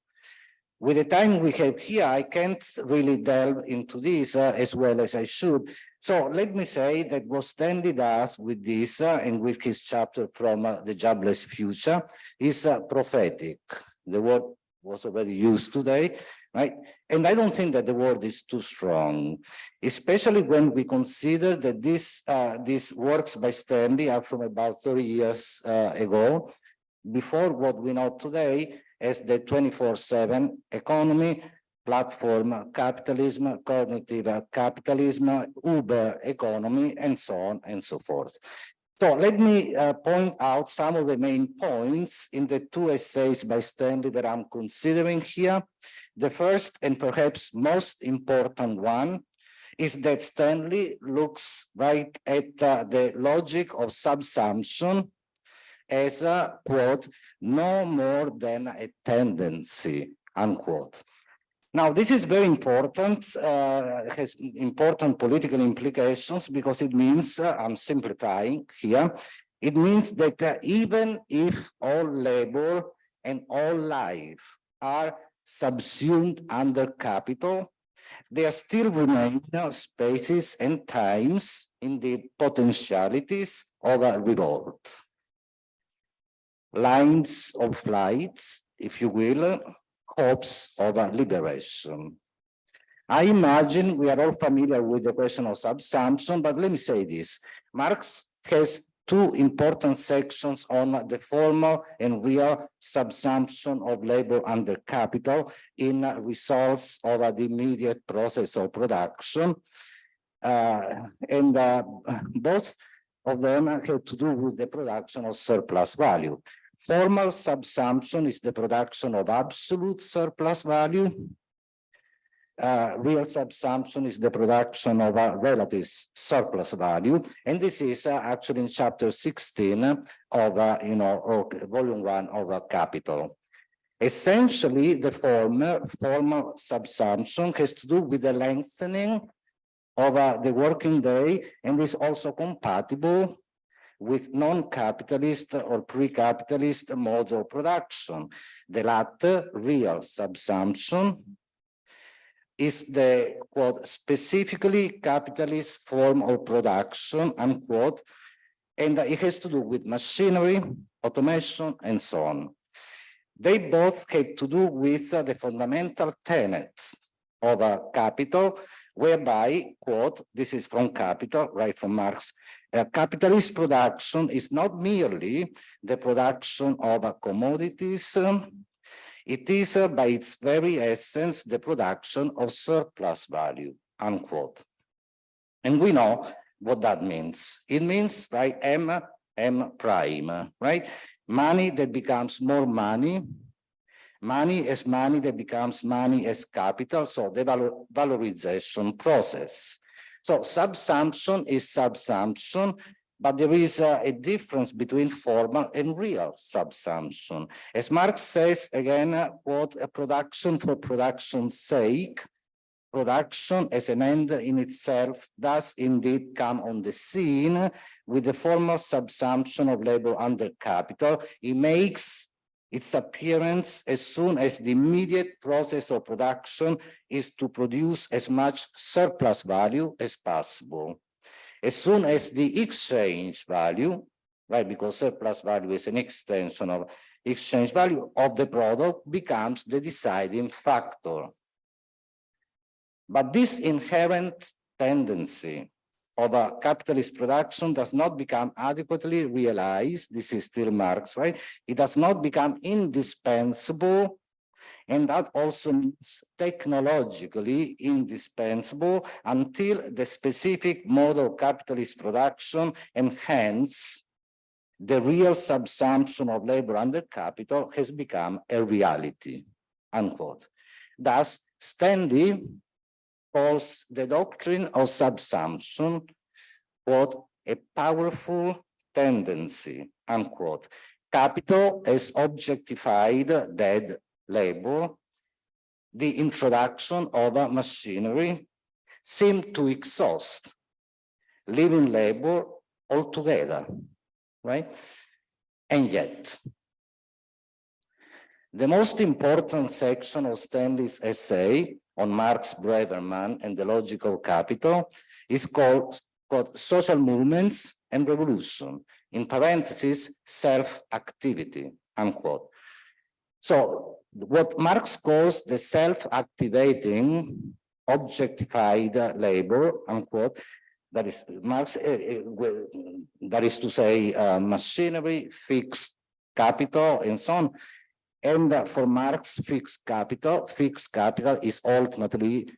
[SPEAKER 3] With the time we have here, I can't really delve into this as well as I should. So let me say that what Stanley does with this and with his chapter from The Jobless Future is prophetic. The word was already used today, right? And I don't think that the word is too strong, especially when we consider that these works by Stanley are from about 30 years ago, before what we know today as the 24/7 economy, platform capitalism, cognitive capitalism, Uber economy, and so on and so forth. So let me point out some of the main points in the two essays by Stanley that I'm considering here. The first and perhaps most important one is that Stanley looks right at the logic of subsumption as a, quote, "no more than a tendency," unquote. Now, this is very important, has important political implications because it means, I'm simplifying here, it means that even if all labor and all life are subsumed under capital, there still remain spaces and times in the potentialities of a revolt. Lines of flight, if you will, hopes of a liberation. I imagine we are all familiar with the question of subsumption, but let me say this. Marx has two important sections on the formal and real subsumption of labor under capital in results of the immediate process of production. Both of them have to do with the production of surplus value. Formal subsumption is the production of absolute surplus value. Real subsumption is the production of a relative surplus value, and this is actually in chapter 16 of volume 1 of Capital. Essentially, the formal subsumption has to do with the lengthening of the working day, and is also compatible with non-capitalist or pre-capitalist modes of production. The latter, real subsumption, is the, quote, specifically capitalist form of production, unquote, and it has to do with machinery, automation, and so on. They both have to do with the fundamental tenets of capital, whereby, quote, this is from Capital, right from Marx, capitalist production is not merely the production of commodities, it is by its very essence the production of surplus value, unquote. And we know what that means. It means, right, M prime, right? Money that becomes more money, money that becomes money as capital, so the valorization process. So subsumption is subsumption, but there is a difference between formal and real subsumption. As Marx says, again, quote, a production for production's sake, production as an end in itself does indeed come on the scene with the formal subsumption of labor under capital. It makes its appearance as soon as the immediate process of production is to produce as much surplus value as possible. As soon as the exchange value, right, because surplus value is an extension of exchange value of the product, becomes the deciding factor. But this inherent tendency of a capitalist production does not become adequately realized. This is still Marx, right? It does not become indispensable, and that also means technologically indispensable until the specific mode of capitalist production and hence the real subsumption of labor under capital has become a reality, unquote. Thus, Stanley calls the doctrine of subsumption, quote, a powerful tendency, unquote. Capital as objectified dead labor, the introduction of a machinery seemed to exhaust living labor altogether, right? And yet, the most important section of Stanley's essay on Marx, Braverman, and the logic of capital is called Social Movements and Revolution, in parentheses, self-activity, unquote. So what Marx calls the self-activating, objectified labor, unquote, that is Marx, that is to say, machinery, fixed capital, and so on. And for Marx, fixed capital is ultimately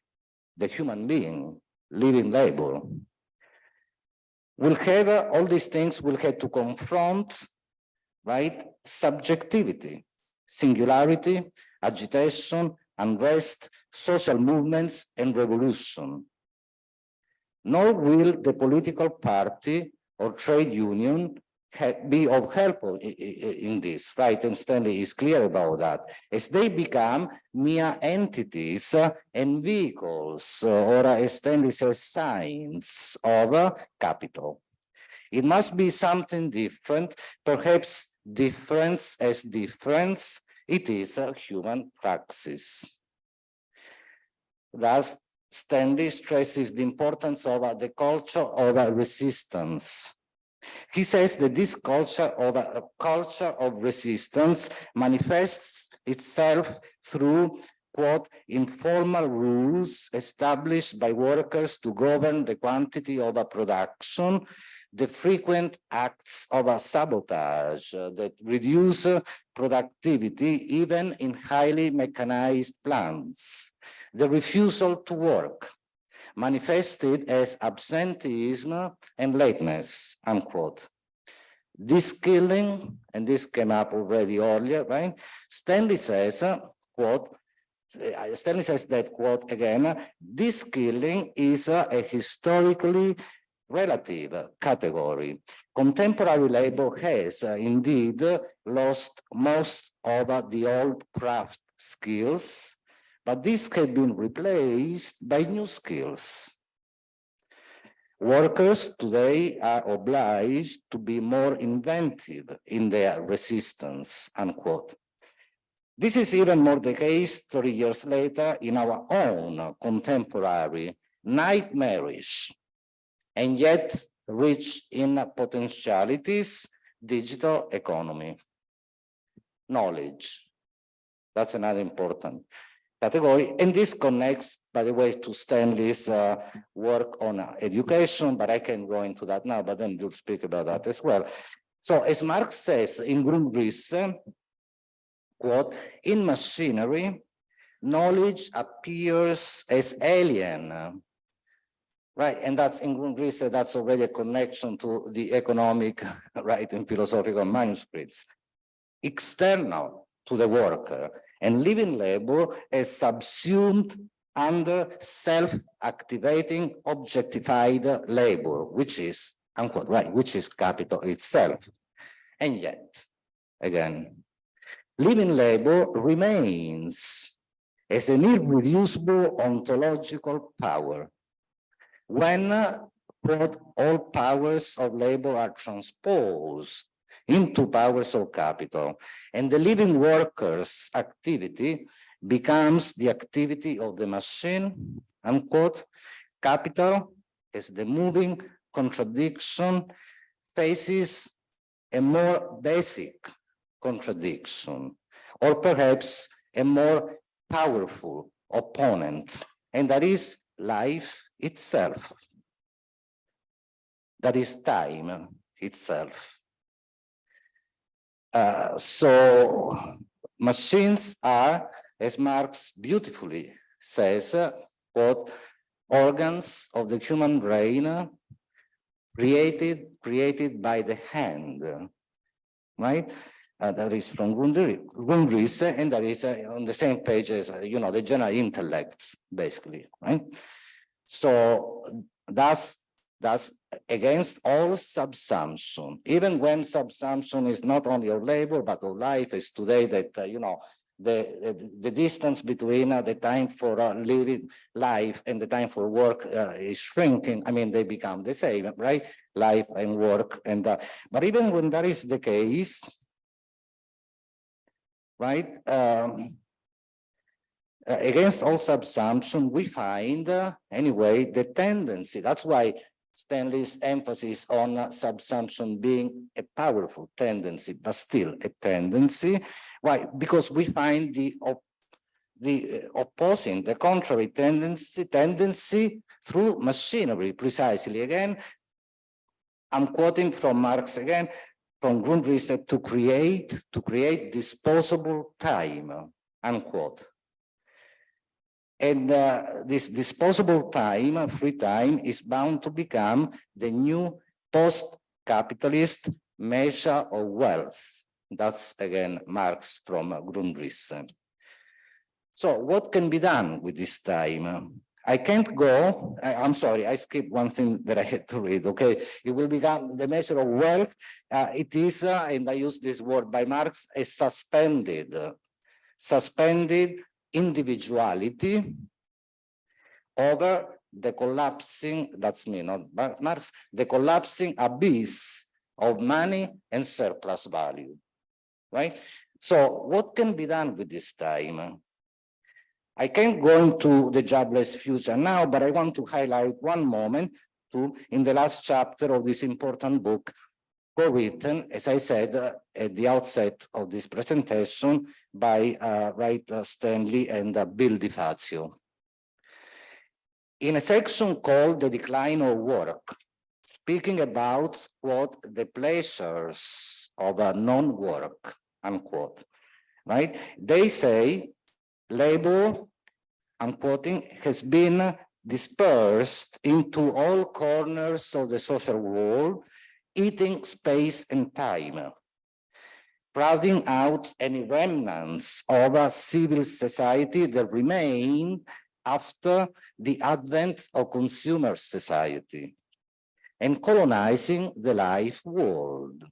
[SPEAKER 3] the human being, living labor. We'll have all these things we'll have to confront, right? Subjectivity, singularity, agitation, unrest, social movements, and revolution. Nor will the political party or trade union be of help in this, right? And Stanley is clear about that, as they become mere entities and vehicles, or as Stanley says, signs of capital. It must be something different, perhaps difference as difference It is a human praxis. Thus, Stanley stresses the importance of the culture of resistance. He says that this culture of resistance manifests itself through, quote, informal rules established by workers to govern the quantity of a production, the frequent acts of a sabotage that reduce productivity even in highly mechanized plants, the refusal to work, manifested as absenteeism and lateness, unquote. This killing, and this came up already earlier, right? Stanley says, quote, Stanley says that, quote, again, this killing is a historically relative category. Contemporary labor has indeed lost most of the old craft skills, but this has been replaced by new skills. Workers today are obliged to be more inventive in their resistance, unquote. This is even more the case 30 years later in our own contemporary, nightmarish, and yet rich in potentialities, digital economy. Knowledge, that's another important category. And this connects, by the way, to Stanley's work on education, but I can go into that now, but then you'll speak about that as well. So as Marx says in Grundrisse, quote, in machinery, knowledge appears as alien, right? And that's in Grundrisse, that's already a connection to the economic, right, and philosophical manuscripts, external to the worker, and living labor is subsumed under self-activating, objectified labor, which is, unquote, right, which is capital itself. And yet, again, living labor remains as an irreducible ontological power. When, quote, all powers of labor are transposed into powers of capital, and the living worker's activity becomes the activity of the machine, unquote, capital, as the moving contradiction, faces a more basic contradiction, or perhaps a more powerful opponent, and that is life itself. That is time itself. So machines are, as Marx beautifully says, quote, organs of the human brain created by the hand, right? That is from Grundrisse, and that is on the same page as, the general intellects, basically, right? So that's against all subsumption, even when subsumption is not only of labor, but of life, is today that, the distance between the time for living life and the time for work is shrinking. I mean, they become the same, right? Life and work. And but even when that is the case, right? Against all subsumption, we find, anyway, the tendency. That's why Stanley's emphasis on subsumption being a powerful tendency, but still a tendency. Why? Because we find the opposing, the contrary tendency through machinery, precisely. Again, I'm quoting from Marx again, from Grundrisse, to create disposable time, unquote. And this disposable time, free time, is bound to become the new post-capitalist measure of wealth. That's, again, Marx from Grundrisse. So what can be done with this time? I can't go, I'm sorry, I skipped one thing that I had to read, okay? It will become the measure of wealth. It is, and I use this word by Marx, a suspended individuality over the collapsing, that's me, not Marx, the collapsing abyss of money and surplus value, right? So what can be done with this time? I can't go into the jobless future now, but I want to highlight one moment in the last chapter of this important book, co-written, as I said at the outset of this presentation, by Stanley and Bill DiFazio. In a section called The Decline of Work, speaking about what the pleasures of non-work, unquote, right? They say labor, I'm quoting, has been dispersed into all corners of the social world, eating space and time, crowding out any remnants of a civil society that remain after the advent of consumer society, and colonizing the life world.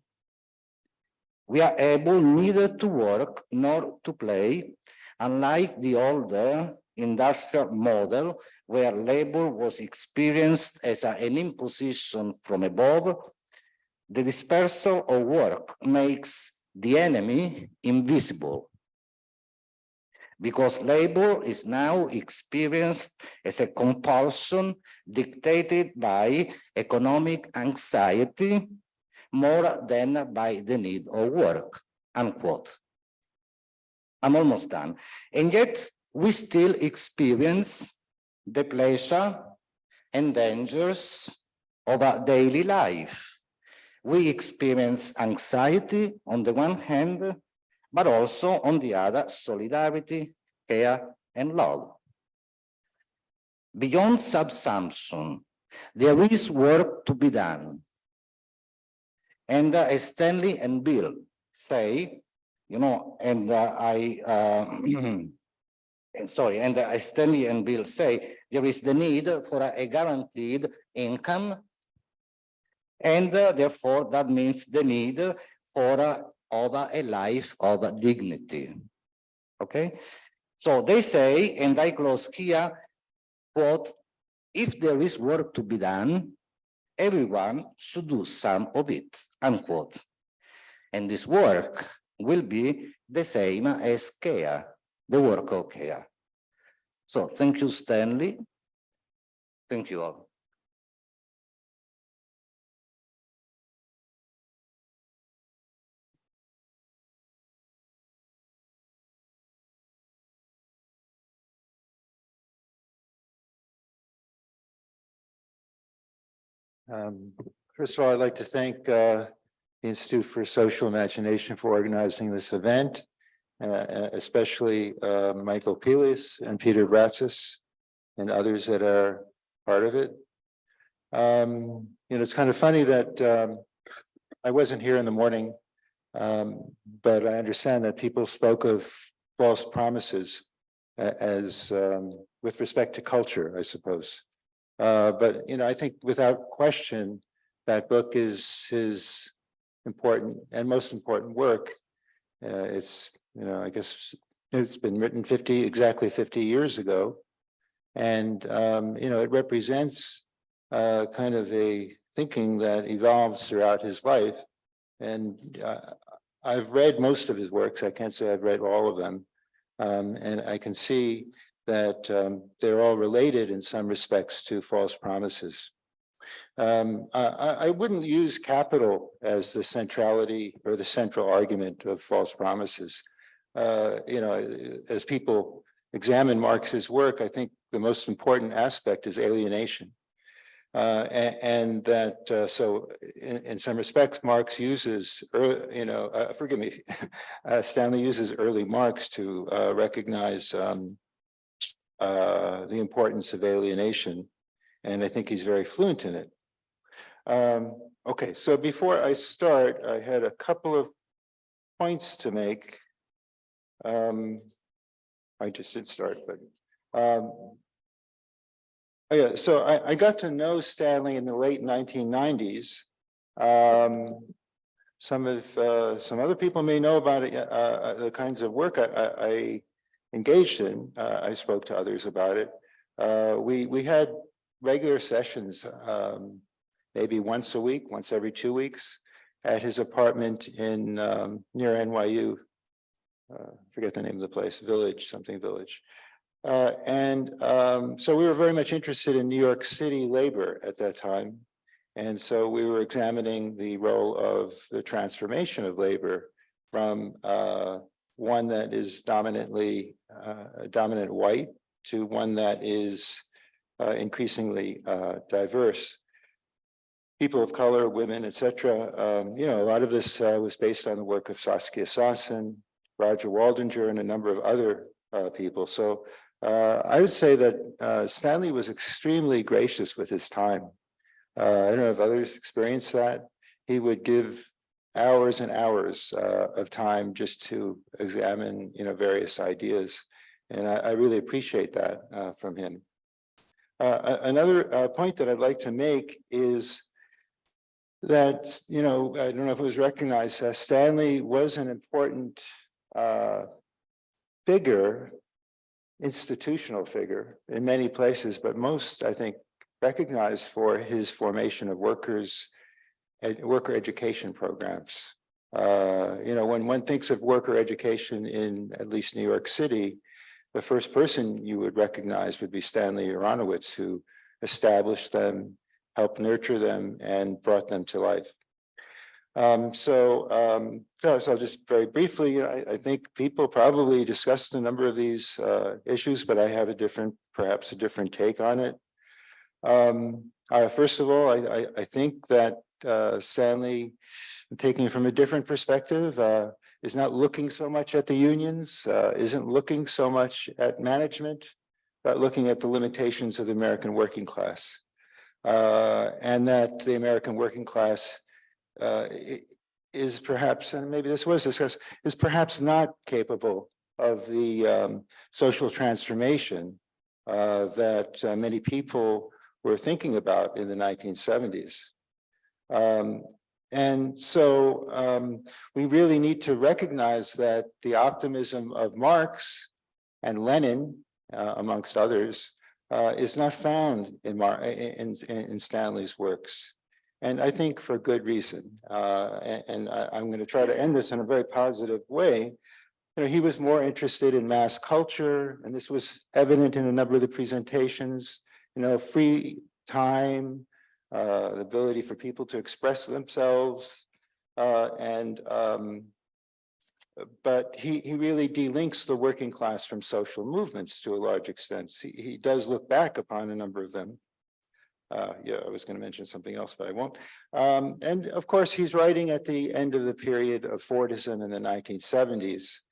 [SPEAKER 3] We are able neither to work nor to play, unlike the older industrial model where labor was experienced as an imposition from above. The dispersal of work makes the enemy invisible, because labor is now experienced as a compulsion dictated by economic anxiety more than by the need of work, unquote. I'm almost done. And yet we still experience the pleasure and dangers of our daily life. We experience anxiety on the one hand, but also on the other, solidarity, care, and love. Beyond subsumption, there is work to be done. And as Stanley and Bill say, and as Stanley and Bill say, there is the need for a guaranteed income, and therefore that means the need for a life of dignity. Okay, so they say, and I close here, quote, if there is work to be done, everyone should do some of it, unquote. And this work will be the same as care, the work of care. So thank you, Stanley. Thank you all.
[SPEAKER 4] First of all, I'd like to thank the Institute for Social Imagination for organizing this event, especially Michael Pelias and Peter Ratsis and others that are part of it. It's kind of funny that I wasn't here in the morning, but I understand that people spoke of false promises as with respect to culture, I suppose. But I think without question, that book is his important and most important work. It's I guess it's been written exactly 50 years ago, and it represents kind of a thinking that evolves throughout his life. And I've read most of his works. I can't say I've read all of them, and I can see that they're all related in some respects to false promises. I wouldn't use capital as the centrality or the central argument of false promises. As people examine Marx's work, I think the most important aspect is alienation. And that so in some respects, Marx uses, forgive me, Stanley uses early Marx to recognize the importance of alienation, and I think he's very fluent in it. Okay, so before I start, I had a couple of points to make. I just did start, but yeah, so I got to know Stanley in the late 1990s. Some other people may know about it, the kinds of work I engaged in. I spoke to others about it. We had regular sessions, maybe once a week, once every 2 weeks, at his apartment in near NYU. forget the name of the place, Village, something Village. So we were very much interested in New York City labor at that time. And so we were examining the role of the transformation of labor from one that is dominantly dominant white to one that is increasingly diverse. People of color, women, etc. You know, a lot of this was based on the work of Saskia Sassen, Roger Waldinger, and a number of other people. So I would say that Stanley was extremely gracious with his time. I don't know if others experienced that. He would give hours and hours of time just to examine, you know, various ideas. And I really appreciate that from him. Another point that I'd like to make is that, you know, I don't know if it was recognized, Stanley was an important figure, institutional figure in many places, but most, I think, recognized for his formation of worker education programs. You know, when one thinks of worker education in at least New York City, the first person you would recognize would be Stanley Aronowitz, who established them, helped nurture them, and brought them to life. So just very briefly, you know, I think people probably discussed a number of these issues, but I have a different, perhaps a different take on it. First of all, I think that Stanley, taking it from a different perspective, is not looking so much at the unions, isn't looking so much at management, but looking at the limitations of the American working class. And that the American working class is perhaps, and maybe this was discussed, is perhaps not capable of the social transformation that many people were thinking about in the 1970s. And so we really need to recognize that the optimism of Marx and Lenin, amongst others, is not found in Stanley's works. And I think for good reason. And I'm going to try to end this in a very positive way. You know, he was more interested in mass culture, and this was evident in a number of the presentations. You know, free time, the ability for people to express themselves, but he really delinks the working class from social movements to a large extent. He does look back upon a number of them. Yeah, I was going to mention something else, but I won't. And of course, he's writing at the end of the period of Fordism in the 1970s,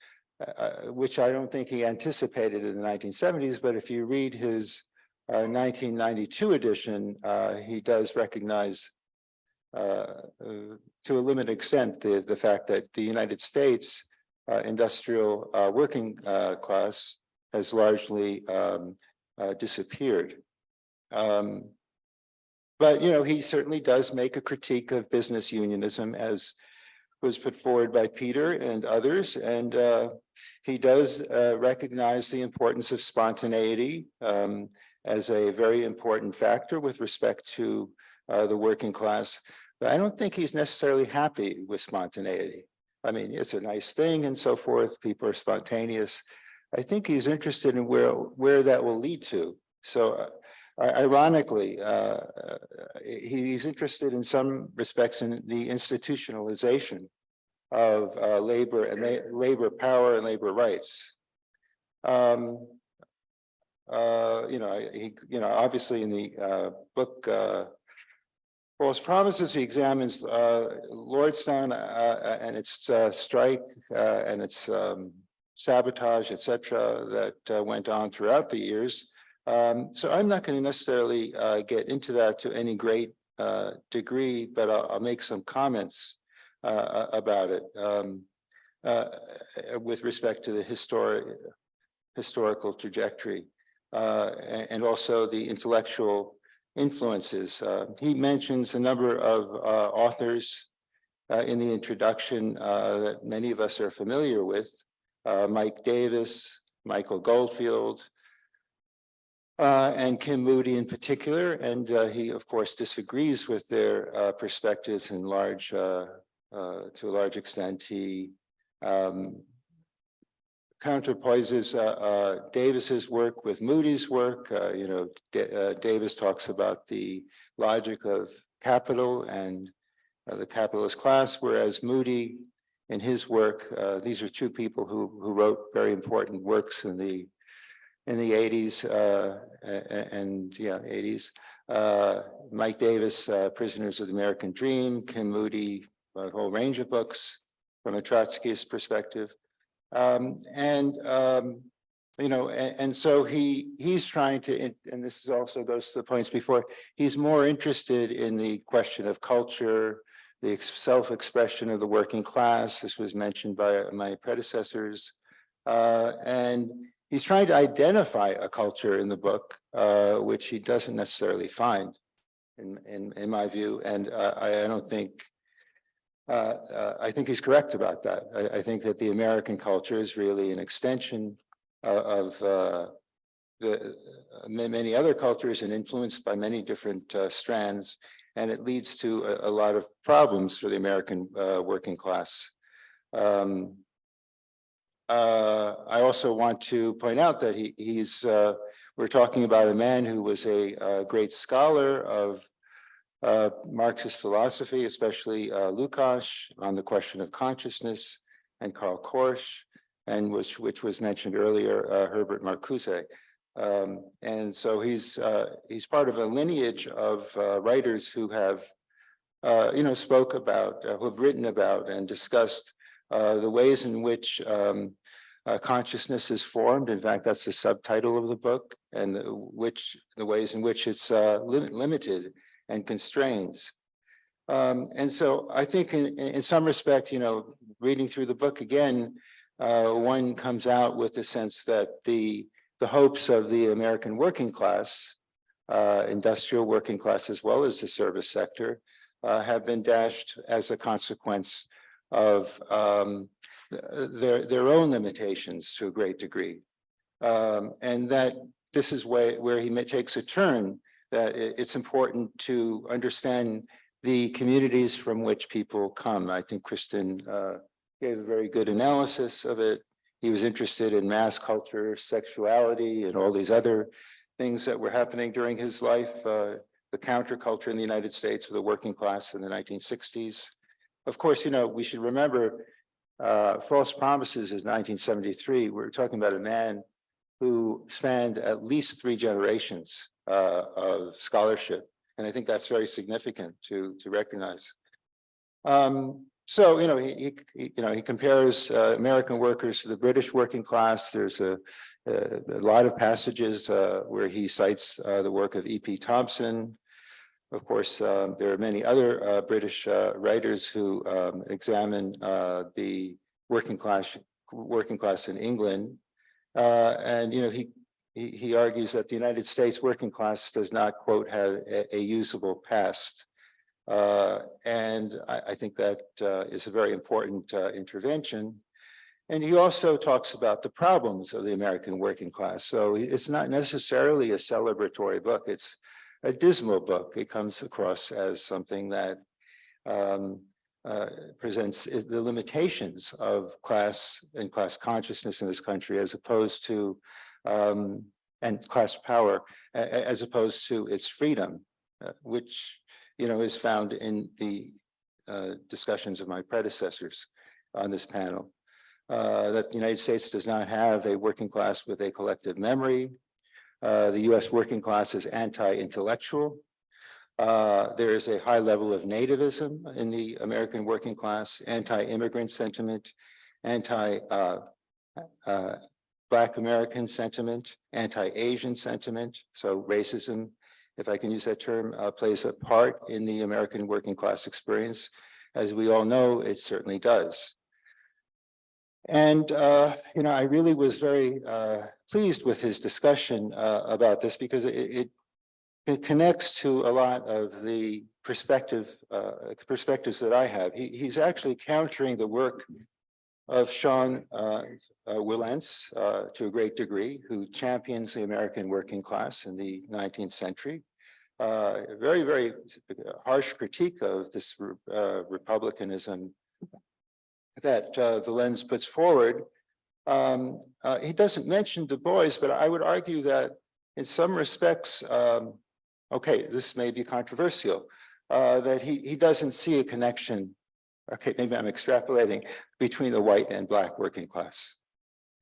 [SPEAKER 4] which I don't think he anticipated in the 1970s, but if you read his 1992 edition, he does recognize to a limited extent the fact that the United States industrial working class has largely disappeared. But, you know, he certainly does make a critique of business unionism, as was put forward by Peter and others. And he does recognize the importance of spontaneity as a very important factor with respect to the working class. But I don't think he's necessarily happy with spontaneity. I mean, it's a nice thing and so forth. People are spontaneous. I think he's interested in where that will lead to. So ironically, he's interested in some respects in the institutionalization of labor and labor power and labor rights. Obviously in the book False Promises, he examines Lordstown and its strike and its sabotage, etc., that went on throughout the years. So I'm not going to necessarily get into that to any great degree, but I'll make some comments about it with respect to the historical trajectory and also the intellectual influences. He mentions a number of authors in the introduction that many of us are familiar with, Mike Davis, Michael Goldfield, and Kim Moody in particular. And he, of course, disagrees with their perspectives in to a large extent. He counterpoises Davis's work with Moody's work. Davis talks about the logic of capital and the capitalist class, whereas Moody, in his work, these are two people who wrote very important works in the 80s and 80s. Mike Davis, Prisoners of the American Dream, Kim Moody, a whole range of books from a Trotskyist perspective. And so he's trying to, and this is also goes to the points before, he's more interested in the question of culture, the self-expression of the working class. This was mentioned by my predecessors. And he's trying to identify a culture in the book, which he doesn't necessarily find, in my view. And I don't think, I think he's correct about that. I think that the American culture is really an extension of the many other cultures and influenced by many different strands. And it leads to a lot of problems for the American working class. I also want to point out that we're talking about a man who was a great scholar of Marxist philosophy, especially Lukács on the question of consciousness, and Karl Korsch, and which was mentioned earlier, Herbert Marcuse. And so he's part of a lineage of writers who have, spoke about, who have written about and discussed the ways in which consciousness is formed. In fact, that's the subtitle of the book, and the ways in which it's limited and constraints. And so I think in some respect, reading through the book again, one comes out with the sense that the hopes of the American working class, industrial working class, as well as the service sector, have been dashed as a consequence of their own limitations to a great degree. And that this is where he takes a turn, that it's important to understand the communities from which people come. I think Kristen gave a very good analysis of it. He was interested in mass culture, sexuality, and all these other things that were happening during his life, the counterculture in the United States for the working class in the 1960s. Of course, we should remember False Promises is 1973. We're talking about a man who spanned at least 3 generations of scholarship. And I think that's very significant to recognize. So, he compares American workers to the British working class. There's a lot of passages where he cites the work of E.P. Thompson. Of course, there are many other British writers who examine the working class in England. And, he argues that the United States working class does not, quote, have a usable past. And I think that is a very important intervention. And he also talks about the problems of the American working class. So it's not necessarily a celebratory book. It's a dismal book. It comes across as something that presents the limitations of class and class consciousness in this country, as opposed to and class power, as opposed to its freedom, which is found in the discussions of my predecessors on this panel. That the United States does not have a working class with a collective memory. The US working class is anti-intellectual. There is a high level of nativism in the American working class, anti-immigrant sentiment, Black American sentiment, anti-Asian sentiment. So racism, if I can use that term, plays a part in the American working class experience. As we all know, it certainly does. And, I really was very pleased with his discussion about this, because it connects to a lot of the perspectives that I have. He's actually countering the work of Sean Wilentz to a great degree, who champions the American working class in the 19th century. A very, very harsh critique of this republicanism that the lens puts forward. He doesn't mention Du Bois, but I would argue that in some respects, okay, this may be controversial, that he doesn't see a connection. Okay, maybe I'm extrapolating between the white and black working class.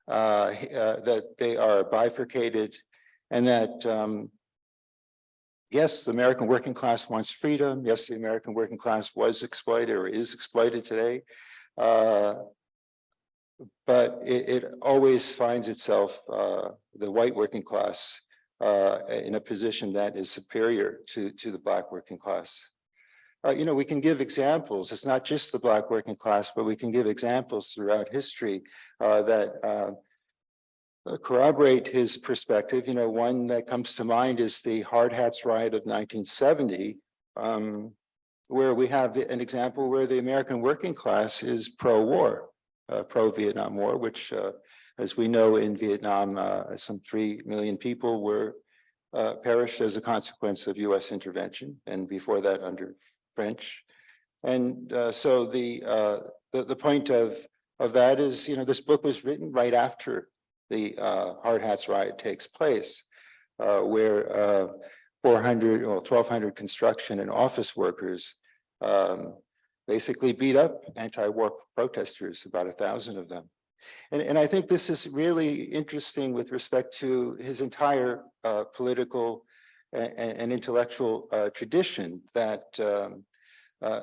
[SPEAKER 4] That they are bifurcated, and that yes, the American working class wants freedom. Yes, the American working class was exploited or is exploited today. But it always finds itself, the white working class, in a position that is superior to the black working class. We can give examples. It's not just the black working class, but we can give examples throughout history that corroborate his perspective. One that comes to mind is the Hard Hats riot of 1970, where we have an example where the American working class is pro-war, pro-Vietnam War, which, as we know, in Vietnam, some 3 million people were perished as a consequence of U.S. intervention, and before that under French. And so the point of that is, this book was written right after the Hard Hats riot takes place, where 1,200 construction and office workers basically beat up anti-war protesters, about 1,000 of them. And I think this is really interesting with respect to his entire political and intellectual tradition, that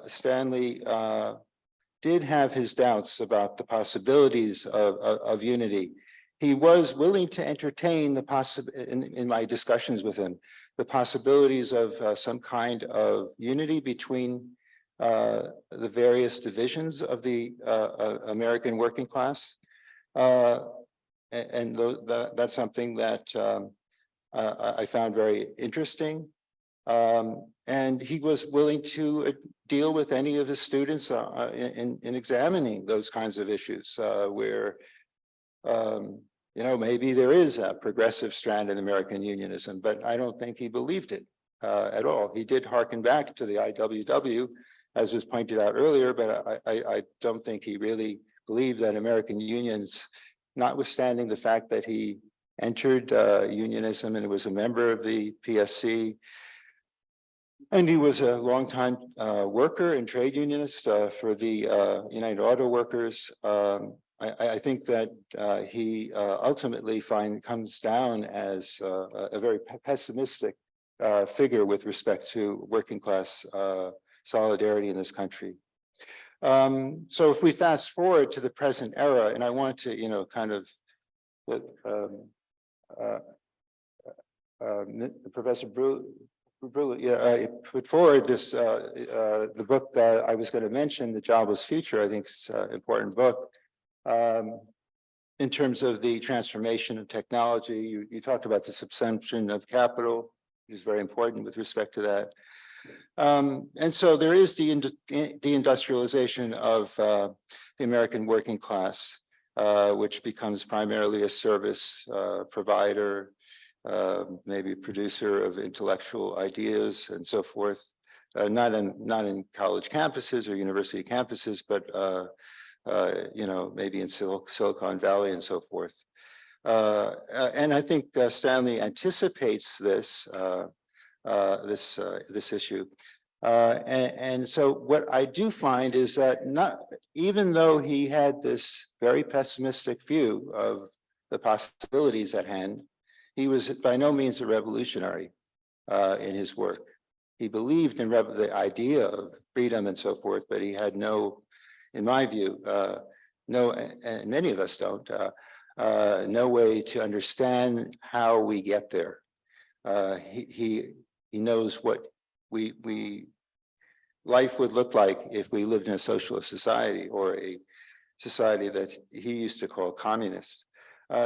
[SPEAKER 4] Stanley did have his doubts about the possibilities of unity. He was willing to entertain in my discussions with him, the possibilities of some kind of unity between the various divisions of the American working class. And that's something that I found very interesting. And he was willing to deal with any of his students in examining those kinds of issues, where maybe there is a progressive strand in American unionism, but I don't think he believed it at all. He did hearken back to the IWW, as was pointed out earlier, but I don't think he really believed that American unions, notwithstanding the fact that he entered unionism and was a member of the PSC, and he was a longtime worker and trade unionist for the United Auto Workers. I think that he ultimately comes down as a very pessimistic figure with respect to working class solidarity in this country. So if we fast forward to the present era, and I want to, kind of, Professor I put forward this, the book that I was going to mention, The Jobless Future. I think it's an important book. In terms of the transformation of technology, you talked about the subsumption of capital, which is very important with respect to that. And so there is the deindustrialization of the American working class, which becomes primarily a service provider, maybe producer of intellectual ideas and so forth, not in college campuses or university campuses, but maybe in Silicon Valley and so forth. And I think Stanley anticipates this issue. And so what I do find is that even though he had this very pessimistic view of the possibilities at hand, he was by no means a revolutionary in his work. He believed in the idea of freedom and so forth, but he had no, in my view, and many of us don't, no way to understand how we get there. He knows what life would look like if we lived in a socialist society, or a society that he used to call communist.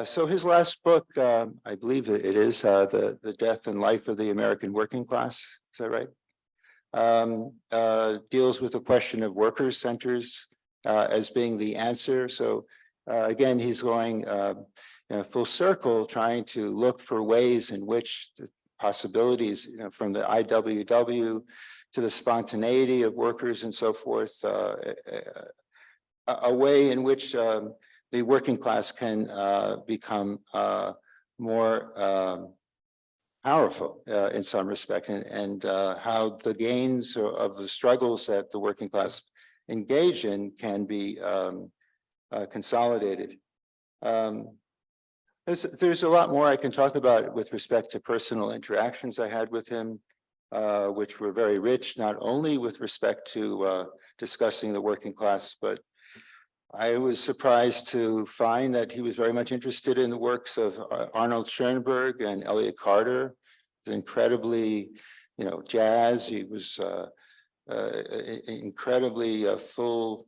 [SPEAKER 4] So his last book, I believe it is The Death and Life of the American Working Class. Is that right? Deals with the question of workers' centers as being the answer. So again, he's going full circle, trying to look for ways in which the possibilities, from the IWW to the spontaneity of workers and so forth, a way in which the working class can become more powerful in some respect, and how the gains of the struggles that the working class engage in can be consolidated. There's a lot more I can talk about with respect to personal interactions I had with him, which were very rich, not only with respect to discussing the working class, but I was surprised to find that he was very much interested in the works of Arnold Schoenberg and Elliott Carter. Incredibly, jazz. He was incredibly full.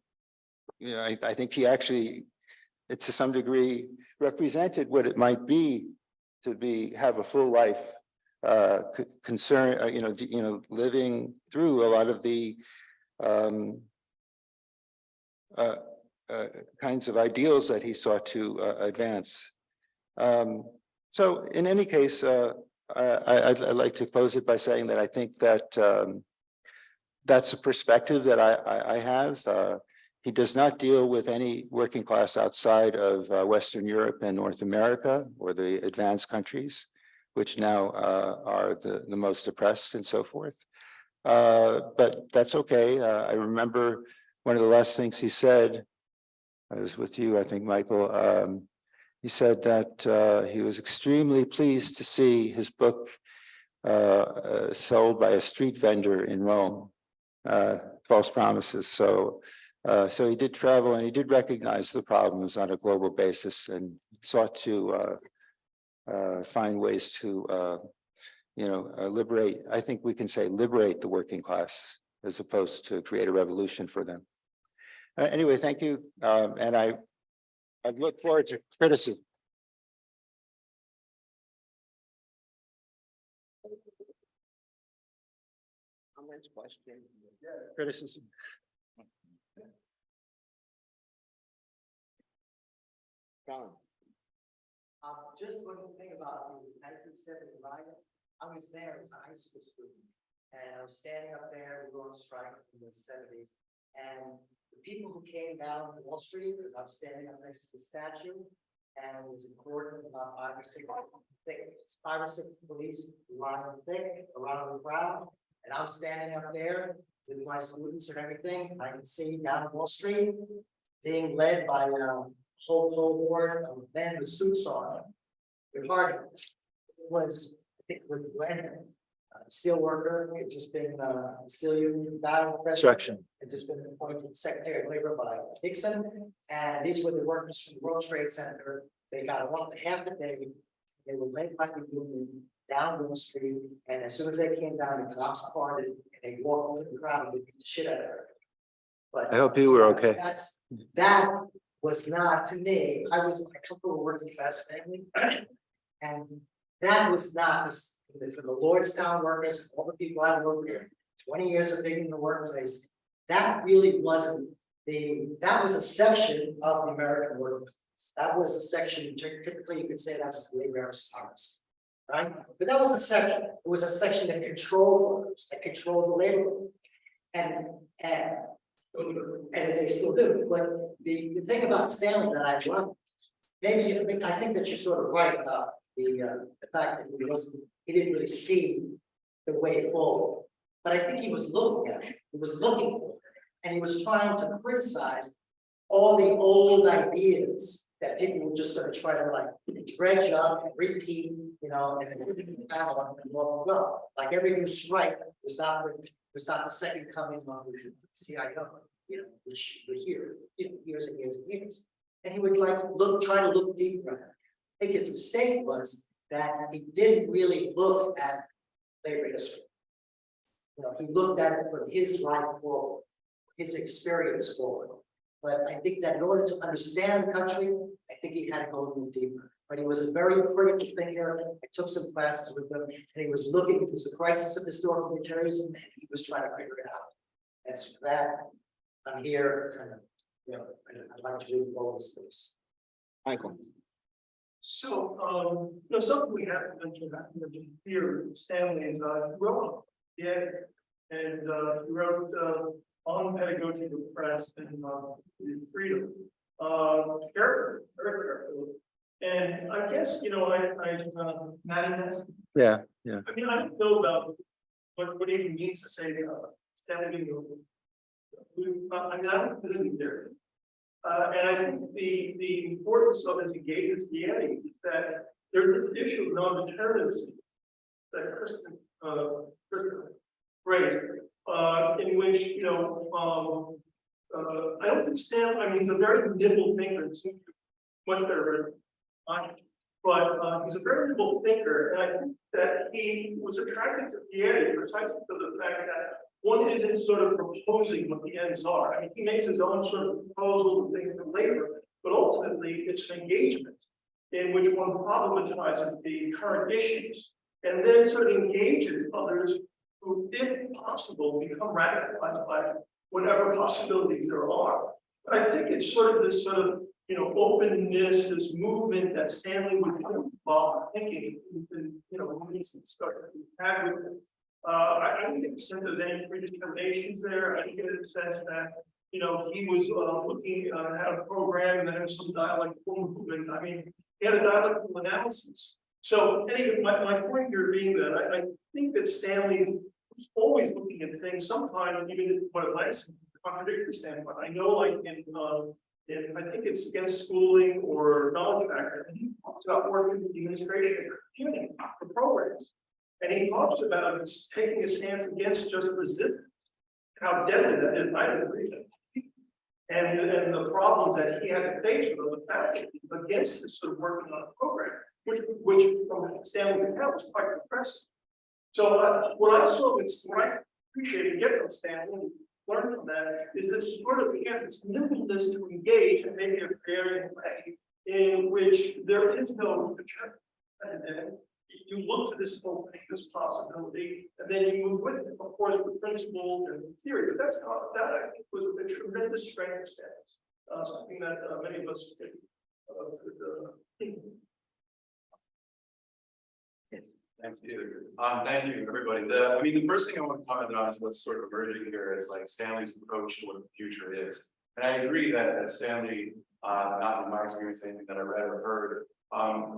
[SPEAKER 4] I think he actually, to some degree, represented what it might be to have a full life living through a lot of the kinds of ideals that he sought to advance. So in any case, I'd like to close it by saying that I think that that's a perspective that I have. He does not deal with any working class outside of Western Europe and North America, or the advanced countries, which now are the most oppressed and so forth. But that's okay. I remember one of the last things he said, I was with you, I think, Michael. He said that he was extremely pleased to see his book sold by a street vendor in Rome, False Promises. So he did travel, and he did recognize the problems on a global basis, and sought to find ways to, liberate. I think we can say liberate the working class, as opposed to create a revolution for them. Anyway, thank you, and I look forward to criticism.
[SPEAKER 1] Comments, question?
[SPEAKER 4] Criticism.
[SPEAKER 1] John.
[SPEAKER 5] Just one thing about the 1970 riot. I was there as a high school student, and I was standing up there. We were on strike in the 70s, and the people who came down Wall Street, because I was standing up next to the statue, and it was important about 5 or 6 police lined thick around the crowd, and I'm standing up there with my students and everything. I can see down Wall Street being led by whole cohort of men with suits on, Ricardo. It was, I think, it was Glenn, steel worker, had just been steel union battle
[SPEAKER 4] Construction.
[SPEAKER 5] had just been appointed Secretary of Labor by Nixon, and these were the workers from the World Trade Center. They got off half the day. They were led by the union down Wall Street, and as soon as they came down, the cops parted, and they walked into the crowd and beat the shit out of her. But
[SPEAKER 4] I hope you were okay.
[SPEAKER 5] That was not, to me, I come from a working class family, and that was not for the Lordstown workers, all the people I worked with, 20 years of being in the workplace. That really wasn't that was a section of the American working class. That was a section, typically you could say that's just labor aristocracy, right? But that was a section. It was a section that controlled workers, that controlled the labor movement. And they still do. But the thing about Stanley that I love, I think that you're sort of right about the fact that he didn't really see the way forward. But I think he was looking at it. He was looking for it, and he was trying to criticize all the old ideas that people were just going to try to dredge up and repeat, and like every new strike was not the second coming of the CIO, which we hear years and years and years. And he would try to look deeper. I think his mistake was that he didn't really look at labor history. He looked at it from his life forward, his experience forward. But I think that in order to understand the country, I think he had to go a little deeper. But he was a very critical thinker. I took some classes with him, and he was looking. It was a crisis of historical materialism, and he was trying to figure it out. And so for that, I'm here. I'd like to read all this space.
[SPEAKER 1] Michael.
[SPEAKER 6] So, something we haven't mentioned here, Stanley, is wrote and wrote on pedagogy of press and freedom. carefully, very carefully. And I guess, Maddie,
[SPEAKER 4] Yeah, yeah.
[SPEAKER 6] I mean, I don't know about what it even means to say, standing. I mean, I don't believe there. And I think the importance of this engagement to the end is that there's this issue of non-determinacy that Kristen raised, in which, I don't think Stanley, I mean, he's a very nimble thinker, it seems much better than I am, but he's a very nimble thinker, and I think that he was attracted to Pieri precisely because of the fact that one isn't sort of proposing what the ends are. I mean, he makes his own sort of proposals and things for labor, but ultimately it's an engagement in which one problematizes the current issues and then sort of engages others who, if possible, become radicalized by whatever possibilities there are. But I think it's sort of this sort of, openness, this movement that Stanley would kind of involve thinking, when he started to have with it. I don't get a sense of any predeterminations there. I get a sense that, he was looking at a program that had some dialectical movement. I mean, he had a dialectical analysis. So anyway, my point here being that I think that Stanley was always looking at things, sometimes even what it likes contradictory standpoint. I know, like in I think it's against schooling or knowledge factor, and he talks about working with the administration at CUNY for programs. And he talks about taking a stance against just resistance, how deadly that is. I agree. And the problems that he had to face with the faculty against this sort of working on a program, which from Stanley's account was quite impressive. So what I saw, what I appreciate and get from Stanley, learn from that, is this sort of, again, this nimbleness to engage and maybe a fair way in which there is no deterrent. And then you look to this opening, this possibility, and then you move with it, of course, with principles and theory. But that's not that, I think, was a tremendous strength of Stanley's, something that many of us could think.
[SPEAKER 7] Thanks, Peter. Thank you, everybody. The first thing I want to comment on is what's sort of emerging here is like Stanley's approach to what the future is. And I agree that Stanley, not in my experience, anything that I read or heard,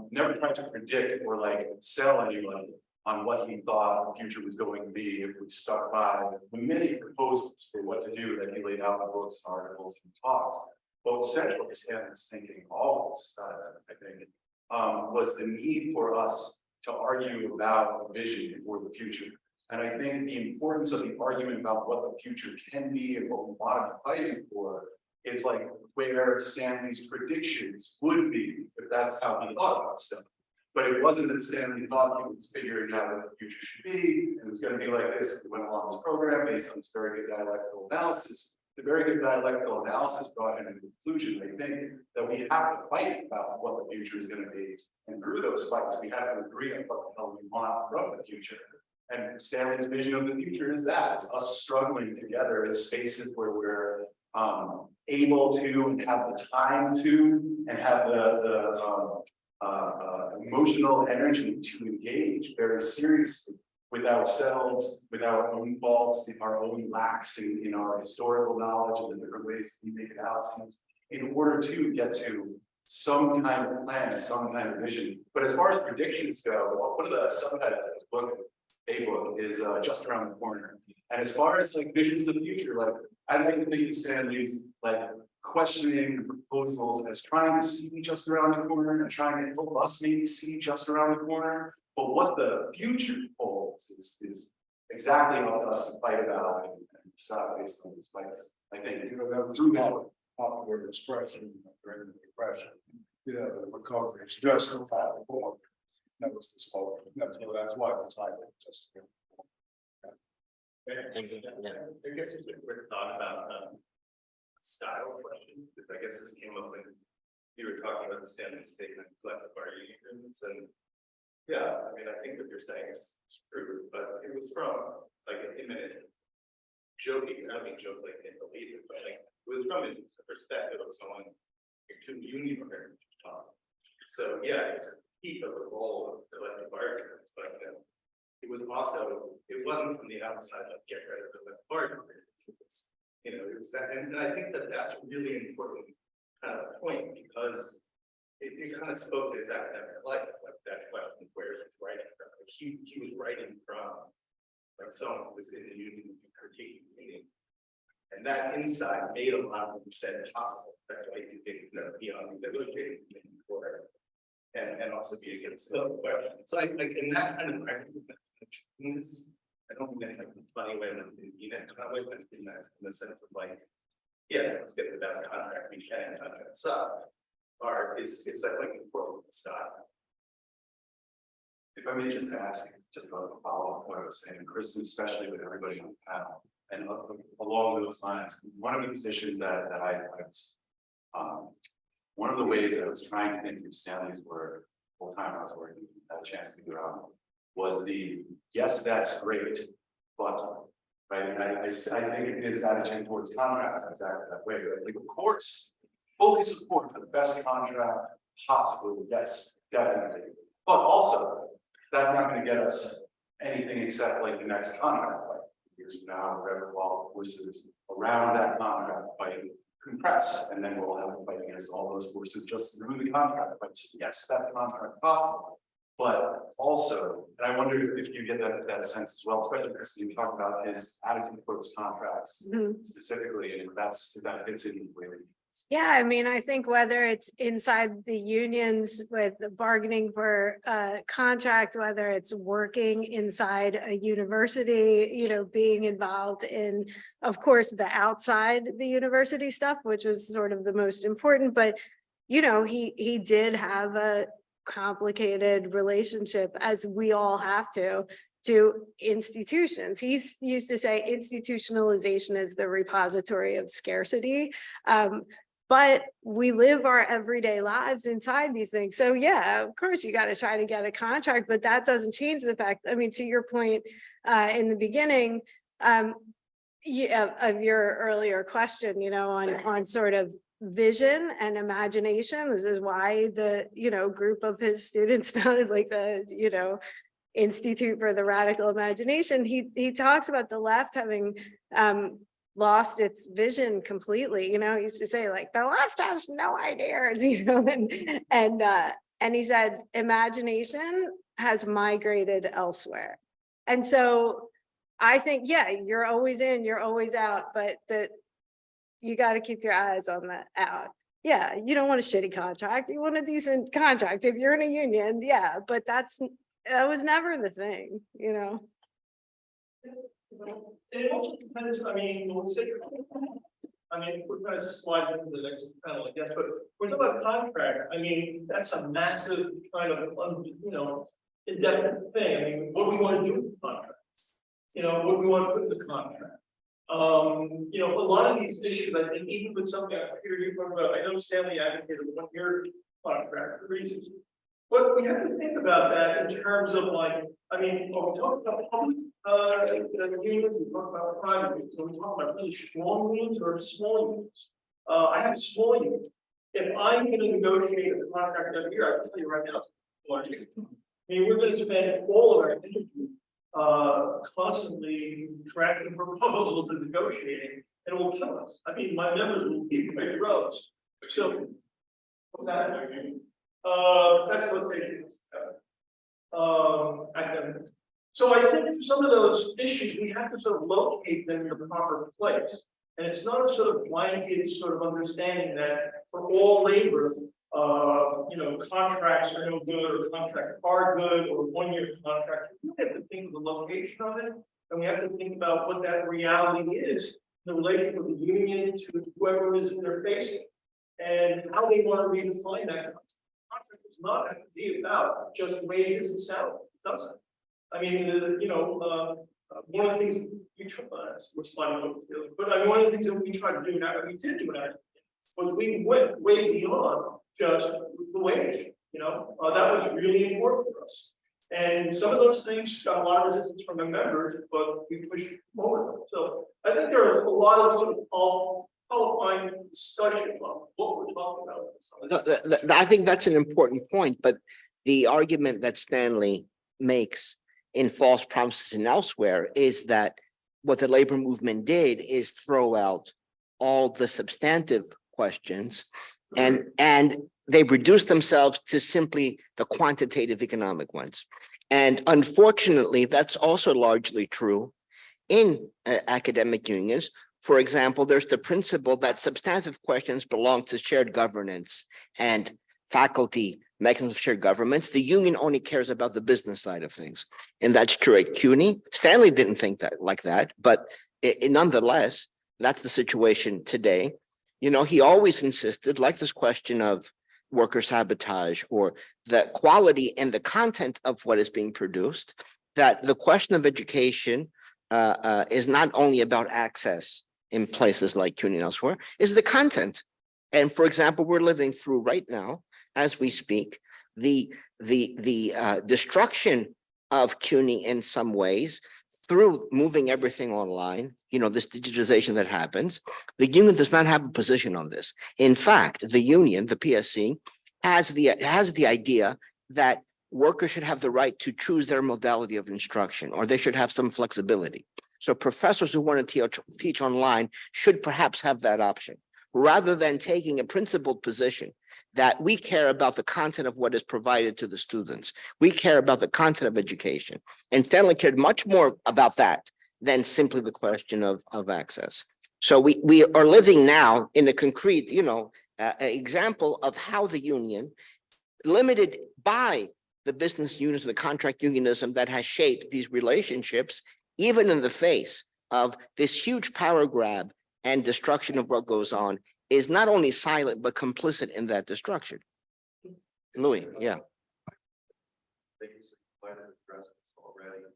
[SPEAKER 7] never tried to predict or like sell anyone on what he thought the future was going to be if we stuck by the many proposals for what to do that he laid out in books, articles, and talks. But central to Stanley's thinking always, I think, was the need for us to argue about a vision for the future. And I think the importance of the argument about what the future can be and what we want to be fighting for is like where Stanley's predictions would be, if that's how he thought about stuff. But it wasn't that Stanley thought he was figuring out what the future should be, and it was going to be like this if we went along this program based on this very good dialectical analysis. The very good dialectical analysis brought in a conclusion, I think, that we have to fight about what the future is going to be. And through those fights, we have to agree on what the hell we want from the future. And Stanley's vision of the future is that. It's us struggling together in spaces where we're able to and have the time to and have the emotional energy to engage very seriously with ourselves, with our own faults, our own lacks in our historical knowledge and the different ways we make analyses, in order to get to some kind of plan, some kind of vision. But as far as predictions go, one of the subtitles of this book, a book, is just around the corner. And as far as like visions of the future, like I like to think of Stanley's like questioning the proposals as trying to see just around the corner and trying to help us maybe see just around the corner. But what the future holds is exactly up to us to fight about and decide based on these fights. I think
[SPEAKER 8] that was through that popular expression during the Depression. Because it's just a fact. That was the slogan. That's why it's like just.
[SPEAKER 7] I guess there's a quick thought about style question, because I guess this came up when you were talking about the Stanley statement, collective bargaining agreements, and yeah, I mean, I think what you're saying is true, but it was from like an imminent joking, I don't mean joke like they believe it, but like it was from the perspective of someone to union organization talk. So yeah, it's a peak of the role of collective bargaining, but it was also, it wasn't from the outside of get rid of the collective bargaining agreements. It was that, and I think that that's really important kind of point because it kind of spoke to his academic life, like that question where he's writing from. Like he was writing from like someone who was in the union critiquing the meeting. And that insight made a lot of what he said possible. That's why he did be on the negotiating committee for it. And also be against the question. So like in that kind of I don't think that like funny way of being that kind of way, but in the sense of like, yeah, let's get the best contract we can, contract suck. Or it's like important style. If I may just ask to follow up what I was saying, Kristen, especially with everybody on the panel, and along those lines, one of the positions that I was, one of the ways that I was trying to think through Stanley's work, full time I was working, had a chance to go out, was the yes, that's great, but right, I think his attitude towards contracts is exactly that way. Like, of course, fully support for the best contract possible, yes, definitely. But also, that's not going to get us anything except like the next contract, like years from now, whatever law forces around that contract fight compress, and then we'll have to fight against all those forces just through the contract. But yes, that's contract possible. But also, and I wonder if you get that sense as well, especially Kristen, you talk about his attitude towards contracts specifically, and if that fits in the way that
[SPEAKER 2] Yeah, I mean, I think whether it's inside the unions with the bargaining for a contract, whether it's working inside a university, you know, being involved in, of course, the outside the university stuff, which was sort of the most important, but you know, he did have a complicated relationship, as we all have to institutions. He's used to say institutionalization is the repository of scarcity. But we live our everyday lives inside these things. So yeah, of course you got to try to get a contract, but that doesn't change the fact, I mean, to your point in the beginning of your earlier question, you know, on sort of vision and imagination. This is why the, you know, group of his students founded like the, you know, Institute for the Radical Imagination. He talks about the left having lost its vision completely. You know, he used to say like the left has no ideas, you know, and he said imagination has migrated elsewhere. And so I think, yeah, you're always in, you're always out, but you got to keep your eyes on the out. Yeah, you don't want a shitty contract. You want a decent contract. If you're in a union, yeah, but that was never the thing, you know.
[SPEAKER 6] It also depends, I mean, we're going to slide into the next panel, I guess, but we're talking about contract. I mean, that's a massive kind of, you know, indefinite thing. I mean, what do we want to do with the contract? You know, what do we want to put in the contract? You know, a lot of these issues, I think, even with something I hear you talking about, I know Stanley advocated 1 year contract for reasons. But we have to think about that in terms of like, I mean, are we talking about public unions, we talk about private unions, are we talking about really strong unions or small unions? I have a small union. If I'm going to negotiate a contract every year, I can tell you right now, I mean, we're going to spend all of our energy constantly tracking proposals and negotiating, and it will kill us. I mean, my members will keep my rows. So, what's that? That's what they do. Academic. So I think for some of those issues, we have to sort of locate them in the proper place. And it's not a sort of blanket sort of understanding that for all labor, you know, contracts are no good or contracts are good or 1 year contracts. We have to think of the location of it, and we have to think about what that reality is, the relationship of the union to whoever is they're facing, and how they want to redefine that contract. Contract is not going to be about just wages and salary. It doesn't. I mean, you know, one of the things we try, we're sliding over here, but I mean, one of the things that we try to do now, and we did do that, was we went way beyond just the wage. You know, that was really important for us. And some of those things got a lot of resistance from the members, but we pushed forward. So I think there are a lot of sort of qualifying discussion about what we're talking about.
[SPEAKER 1] I think that's an important point, but the argument that Stanley makes in False Promises and elsewhere is that what the labor movement did is throw out all the substantive questions And they reduce themselves to simply the quantitative economic ones. And unfortunately, that's also largely true in academic unions. For example, there's the principle that substantive questions belong to shared governance and faculty mechanisms of shared governments. The union only cares about the business side of things. And that's true at CUNY. Stanley didn't think that like that, but nonetheless, that's the situation today. You know, he always insisted, like this question of worker sabotage or the quality and the content of what is being produced, that the question of education is not only about access in places like CUNY and elsewhere, is the content. And for example, we're living through right now, as we speak, the destruction of CUNY in some ways through moving everything online, you know, this digitization that happens. The union does not have a position on this. In fact, the union, the PSC, has the idea that workers should have the right to choose their modality of instruction, or they should have some flexibility. So professors who want to teach online should perhaps have that option, rather than taking a principled position that we care about the content of what is provided to the students. We care about the content of education. And Stanley cared much more about that than simply the question of access. So we are living now in a concrete, you know, example of how the union, limited by the business units, the contract unionism that has shaped these relationships, even in the face of this huge power grab and destruction of what goes on, is not only silent, but complicit in that destruction. Louis, yeah.
[SPEAKER 7] They might have addressed this already,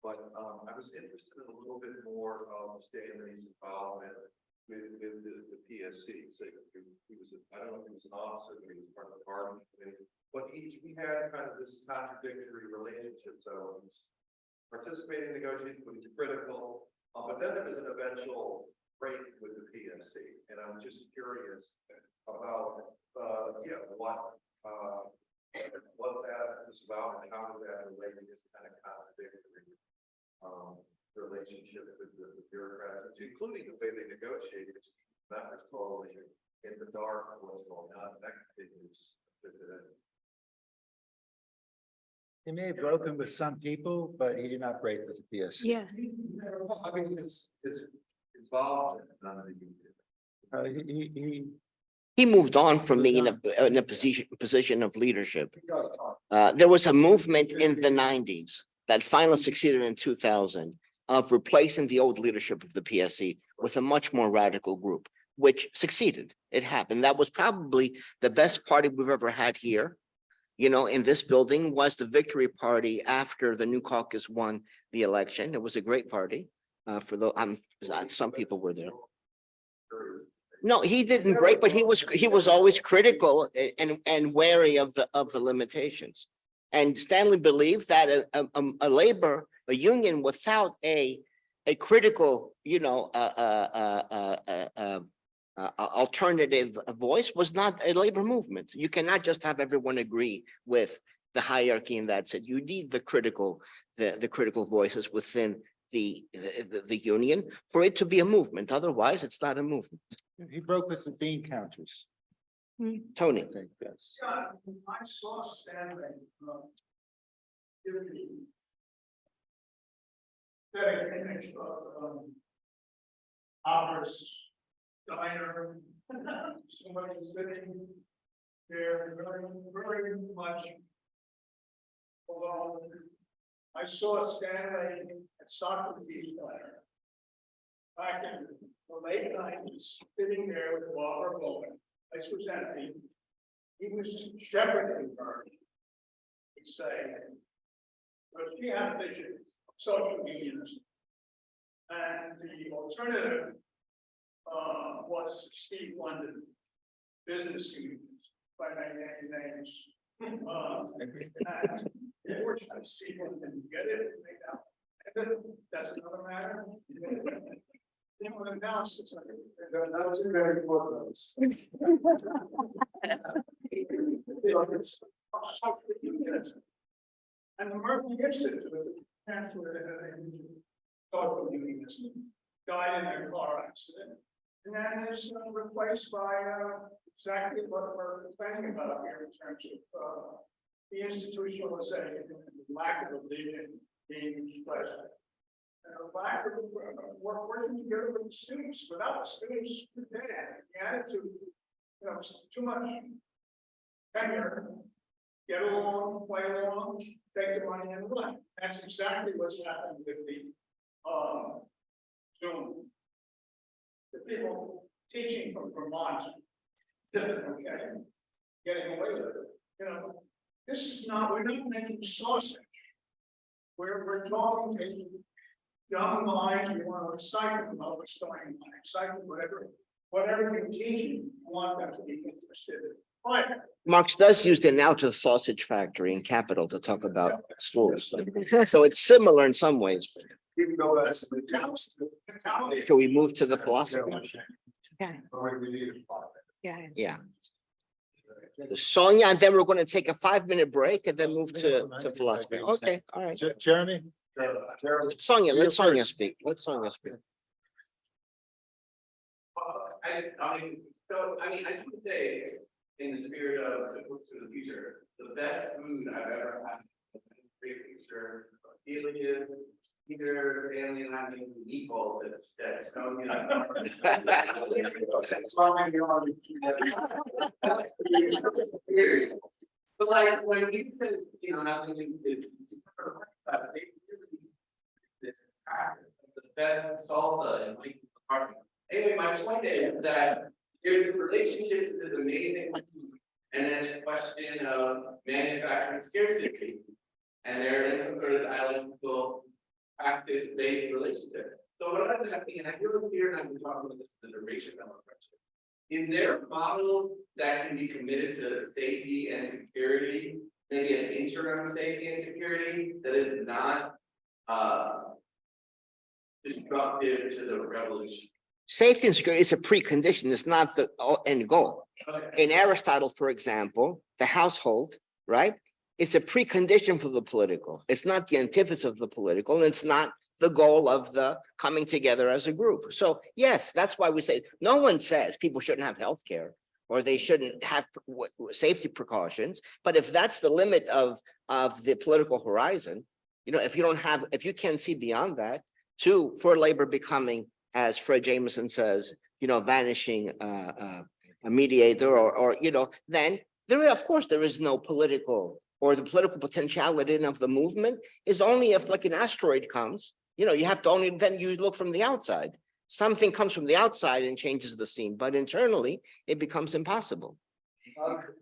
[SPEAKER 7] but I was interested in a little bit more of Stanley's involvement with the PSC. So he was, I don't know if he was an officer, but he was part of the bargaining committee, but he had kind of this contradictory relationship. So he's participating in negotiations, but he's critical. But then there was an eventual break with the PSC, and I'm just curious about what that was about and how did that relate to this kind of contradictory relationship with the bureaucrats, including the way they negotiate, which members totally in the dark of what's going on. That continues to today.
[SPEAKER 4] He may have broken with some people, but he did not break with the PSC.
[SPEAKER 2] Yeah.
[SPEAKER 7] Well, I mean, it's involved in none of the union.
[SPEAKER 1] He moved on from being in a position of leadership. There was a movement in the 90s that finally succeeded in 2000 of replacing the old leadership of the PSC with a much more radical group, which succeeded. It happened. That was probably the best party we've ever had here. You know, in this building was the victory party after the new caucus won the election. It was a great party. For the some people were there. No, he didn't break, but he was always critical and wary of the limitations. And Stanley believed that a union without a critical, you know, alternative voice was not a labor movement. You cannot just have everyone agree with the hierarchy in that sense. You need the critical voices within the union for it to be a movement. Otherwise, it's not a movement.
[SPEAKER 4] He broke with the bean counters.
[SPEAKER 1] Tony.
[SPEAKER 4] I think that's.
[SPEAKER 6] Yeah, I saw Stanley giving that image of Opera's diner. Somebody sitting there very much alone. I saw Stanley at Socrates Diner back in the late 90s, sitting there with Barbara Bowen. Place was empty. He was shepherding her. He'd say, but she had a vision of social unionism. And the alternative was Steve London, business unions, by many names. And unfortunately, Steve London didn't get it. That's another matter. Analysis. Not too very important. And the Murphy Institute, chancellor social unionism, died in a car accident. And that is replaced by exactly what we're thinking about here in terms of the institutionalization and the lack of a vision being expressed. And a lack of working together with the students. Without the students, the attitude, it's too much tenure, get along, play along, take the money and run. That's exactly what's happened with the Zoom. The people teaching from Vermont, okay, getting away with it. This is not, we're not making sausage. We're talking to young minds, we want to excite them about what's going on, excite them, whatever you're teaching, you want them to be interested in. Right.
[SPEAKER 1] Marx does use the analogy of the sausage factory in Capital to talk about schools. So it's similar in some ways.
[SPEAKER 8] You can go back to the towns.
[SPEAKER 1] Shall we move to the philosophy?
[SPEAKER 2] Yeah.
[SPEAKER 8] We need it 5 minutes.
[SPEAKER 2] Yeah.
[SPEAKER 1] Yeah. Sonia, and then we're going to take a 5-minute break and then move to philosophy. Okay, all right.
[SPEAKER 4] Jeremy?
[SPEAKER 1] Let Sonia speak. Let Sonia speak.
[SPEAKER 7] I would say, in the spirit of the books of the future, the best food I've ever had. Great picture of Pelias, Peter, Stanley, and I making meatballs that's But like when you said, nothing this the best salsa and like apartment. Anyway, my point is that there's relationships with amazing food, and then the question of manufacturing scarcity. And there is some sort of dialectical practice-based relationship. So what I was asking, and I really here, and I've been talking about this in the duration of our question, is there a model that can be committed to safety and security, maybe an interim safety and security that is not destructive to the revolution?
[SPEAKER 1] Safety and security is a precondition. It's not the end goal.
[SPEAKER 7] Okay.
[SPEAKER 1] In Aristotle, for example, the household, right? It's a precondition for the political. It's not the antithesis of the political, and it's not the goal of the coming together as a group. So yes, that's why we say no one says people shouldn't have health care or they shouldn't have safety precautions. But if that's the limit of the political horizon, if you can't see beyond that, for labor becoming, as Fred Jameson says, vanishing a mediator, or then of course there is no political, or the political potentiality of the movement is only if, like, an asteroid comes, you have to then you look from the outside. Something comes from the outside and changes the scene, but internally it becomes impossible.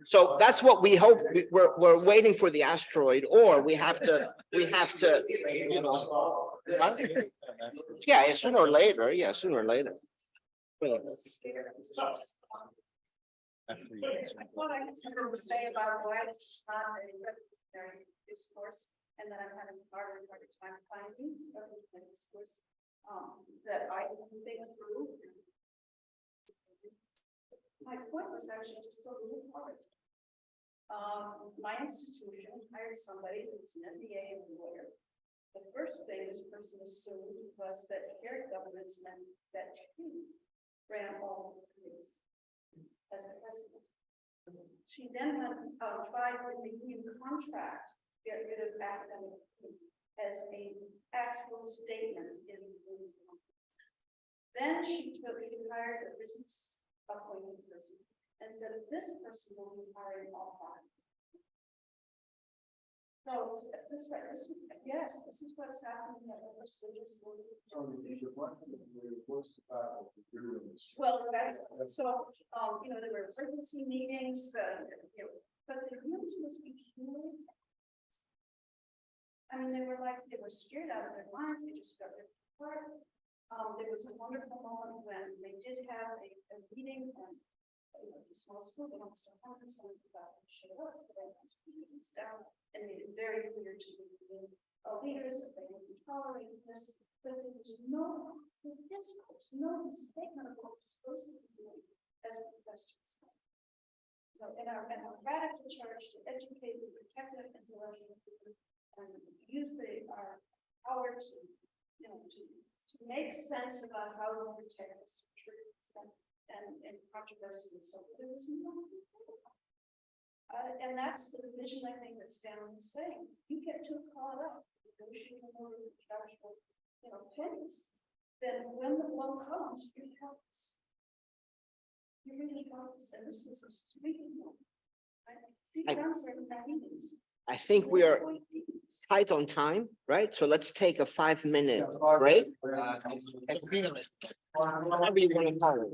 [SPEAKER 1] So that's what we hope. We're waiting for the asteroid, or we have to, yeah, sooner or later. Yeah, sooner or later.
[SPEAKER 9] What I had something to say about why this is not a revolutionary discourse, and that I'm having a harder time finding a discourse that I can think through. My point was actually just a little hard. My institution hired somebody who's an MBA and a lawyer. The first thing this person assumed was that shared governance meant that she ran all the committees as a president. She then tried in the union contract to get rid of academic as a actual statement in the union contract. Then she hired a business appointed person and said, this person will be hiring all five. So this is what's happening at the prestigious. Well, there were emergency meetings, but the union was peculiar. I mean, they were scared out of their minds. They just got their part. There was a wonderful moment when they did have a meeting, and it's a small school, they don't still have this, and about to show up, but they had meetings down and made it very clear to the leaders that they wouldn't tolerate this, but there was no discourse, no statement of what we're supposed to be doing as professors. In our radical church to educate and protect it and use our power to to make sense about how to protect this truth and controversy and so forth. There was nothing. And that's the vision I think that Stanley was saying. You get too caught up negotiating over pennies, then when the blow comes, you're helpless. You're really helpless, and this was a street one.
[SPEAKER 1] I think we are tight on time, right? So let's take a 5-minute break. Whatever you want to call it.